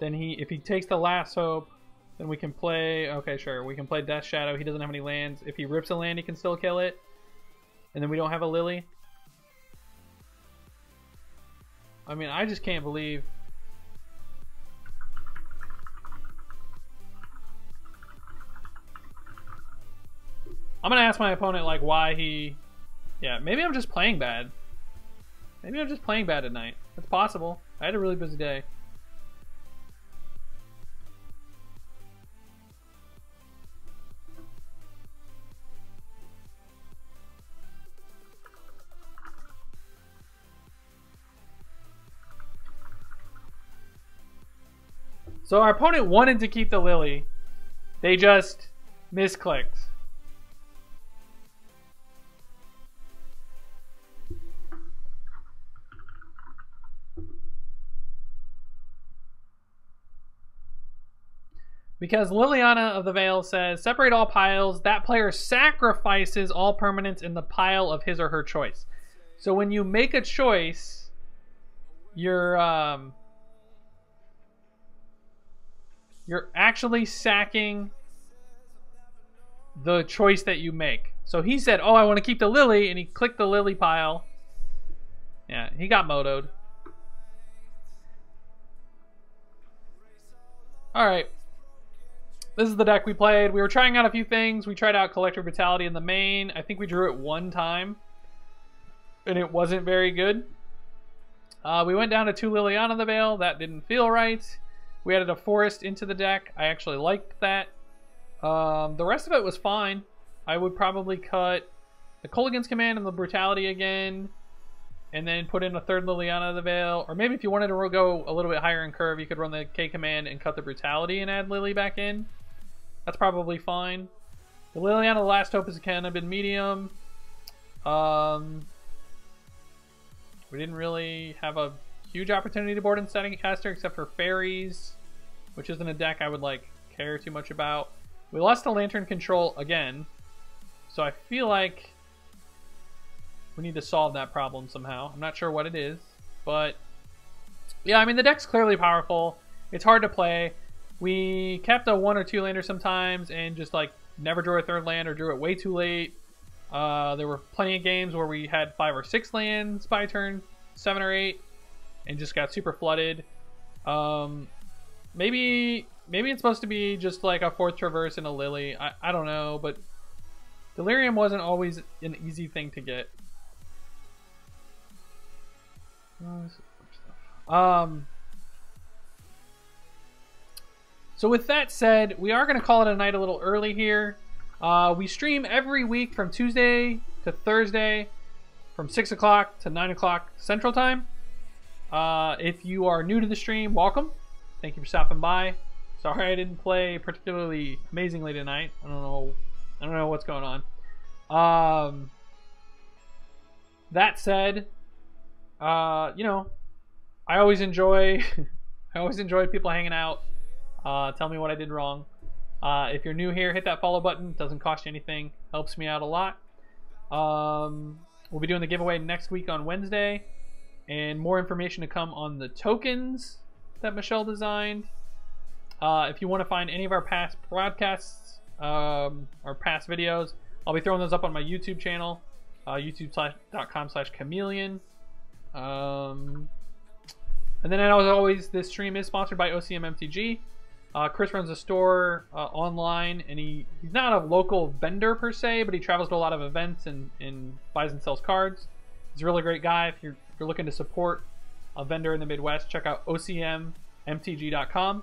Speaker 1: then if he takes the Last Hope, then we can play, okay, sure, we can play Death Shadow. He doesn't have any lands. If he rips a land, he can still kill it. And then we don't have a Lily. I mean, I just can't believe. I'm going to ask my opponent, like, why he. Yeah, maybe I'm just playing bad. Maybe I'm just playing bad at night. That's possible. I had a really busy day. So our opponent wanted to keep the Lily. They just misclicked. Because Liliana of the Veil says, separate all piles. That player sacrifices all permanents in the pile of his or her choice. So when you make a choice, you're actually sacking the choice that you make. So he said, oh, I want to keep the Lily, and he clicked the Lily pile. Yeah, he got motoed. Alright. This is the deck we played. We were trying out a few things. We tried out Collector Brutality in the main. I think we drew it 1 time, and it wasn't very good. We went down to 2 Liliana of the Veil. That didn't feel right. We added a Forest into the deck. I actually liked that. The rest of it was fine. I would probably cut the Kolaghan's Command and the Brutality again, and then put in a third Liliana of the Veil. Or maybe if you wanted to go a little bit higher in curve, you could run the K command and cut the Brutality and add Lily back in. That's probably fine. The Liliana, the Last Hope, is kind of been medium. We didn't really have a huge opportunity to board in Static-Caster except for Fairies, which isn't a deck I would like care too much about. We lost to Lantern Control again, so I feel like we need to solve that problem somehow. I'm not sure what it is, but yeah, I mean, the deck's clearly powerful. It's hard to play. We kept a 1 or 2 lander sometimes and just like never drew a third land or drew it way too late. There were plenty of games where we had 5 or 6 lands by turn 7 or 8 and just got super flooded. Maybe it's supposed to be just like a 4th Traverse and a Lily. I don't know, but Delirium wasn't always an easy thing to get. So with that said, we are going to call it a night a little early here. We stream every week from Tuesday to Thursday from 6 o'clock to 9 o'clock Central Time. If you are new to the stream, welcome. Thank you for stopping by. Sorry I didn't play particularly amazingly tonight. I don't know what's going on. That said, you know, I always enjoy people hanging out. Tell me what I did wrong. If you're new here, hit that follow button. It doesn't cost you anything. Helps me out a lot. We'll be doing the giveaway next week on Wednesday. And more information to come on the tokens that Michelle designed. If you want to find any of our past broadcasts or past videos, I'll be throwing those up on my YouTube channel. youtube.com/chameleon. And then as always, this stream is sponsored by OCM MTG. Chris runs a store online, and he's not a local vendor per se, but he travels to a lot of events and buys and sells cards. He's a really great guy. If you're looking to support a vendor in the Midwest, check out OCMMTG.com.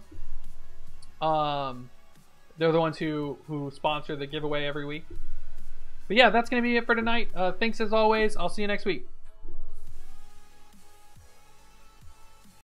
Speaker 1: They're the ones who sponsor the giveaway every week. But yeah, that's going to be it for tonight. Thanks as always. I'll see you next week.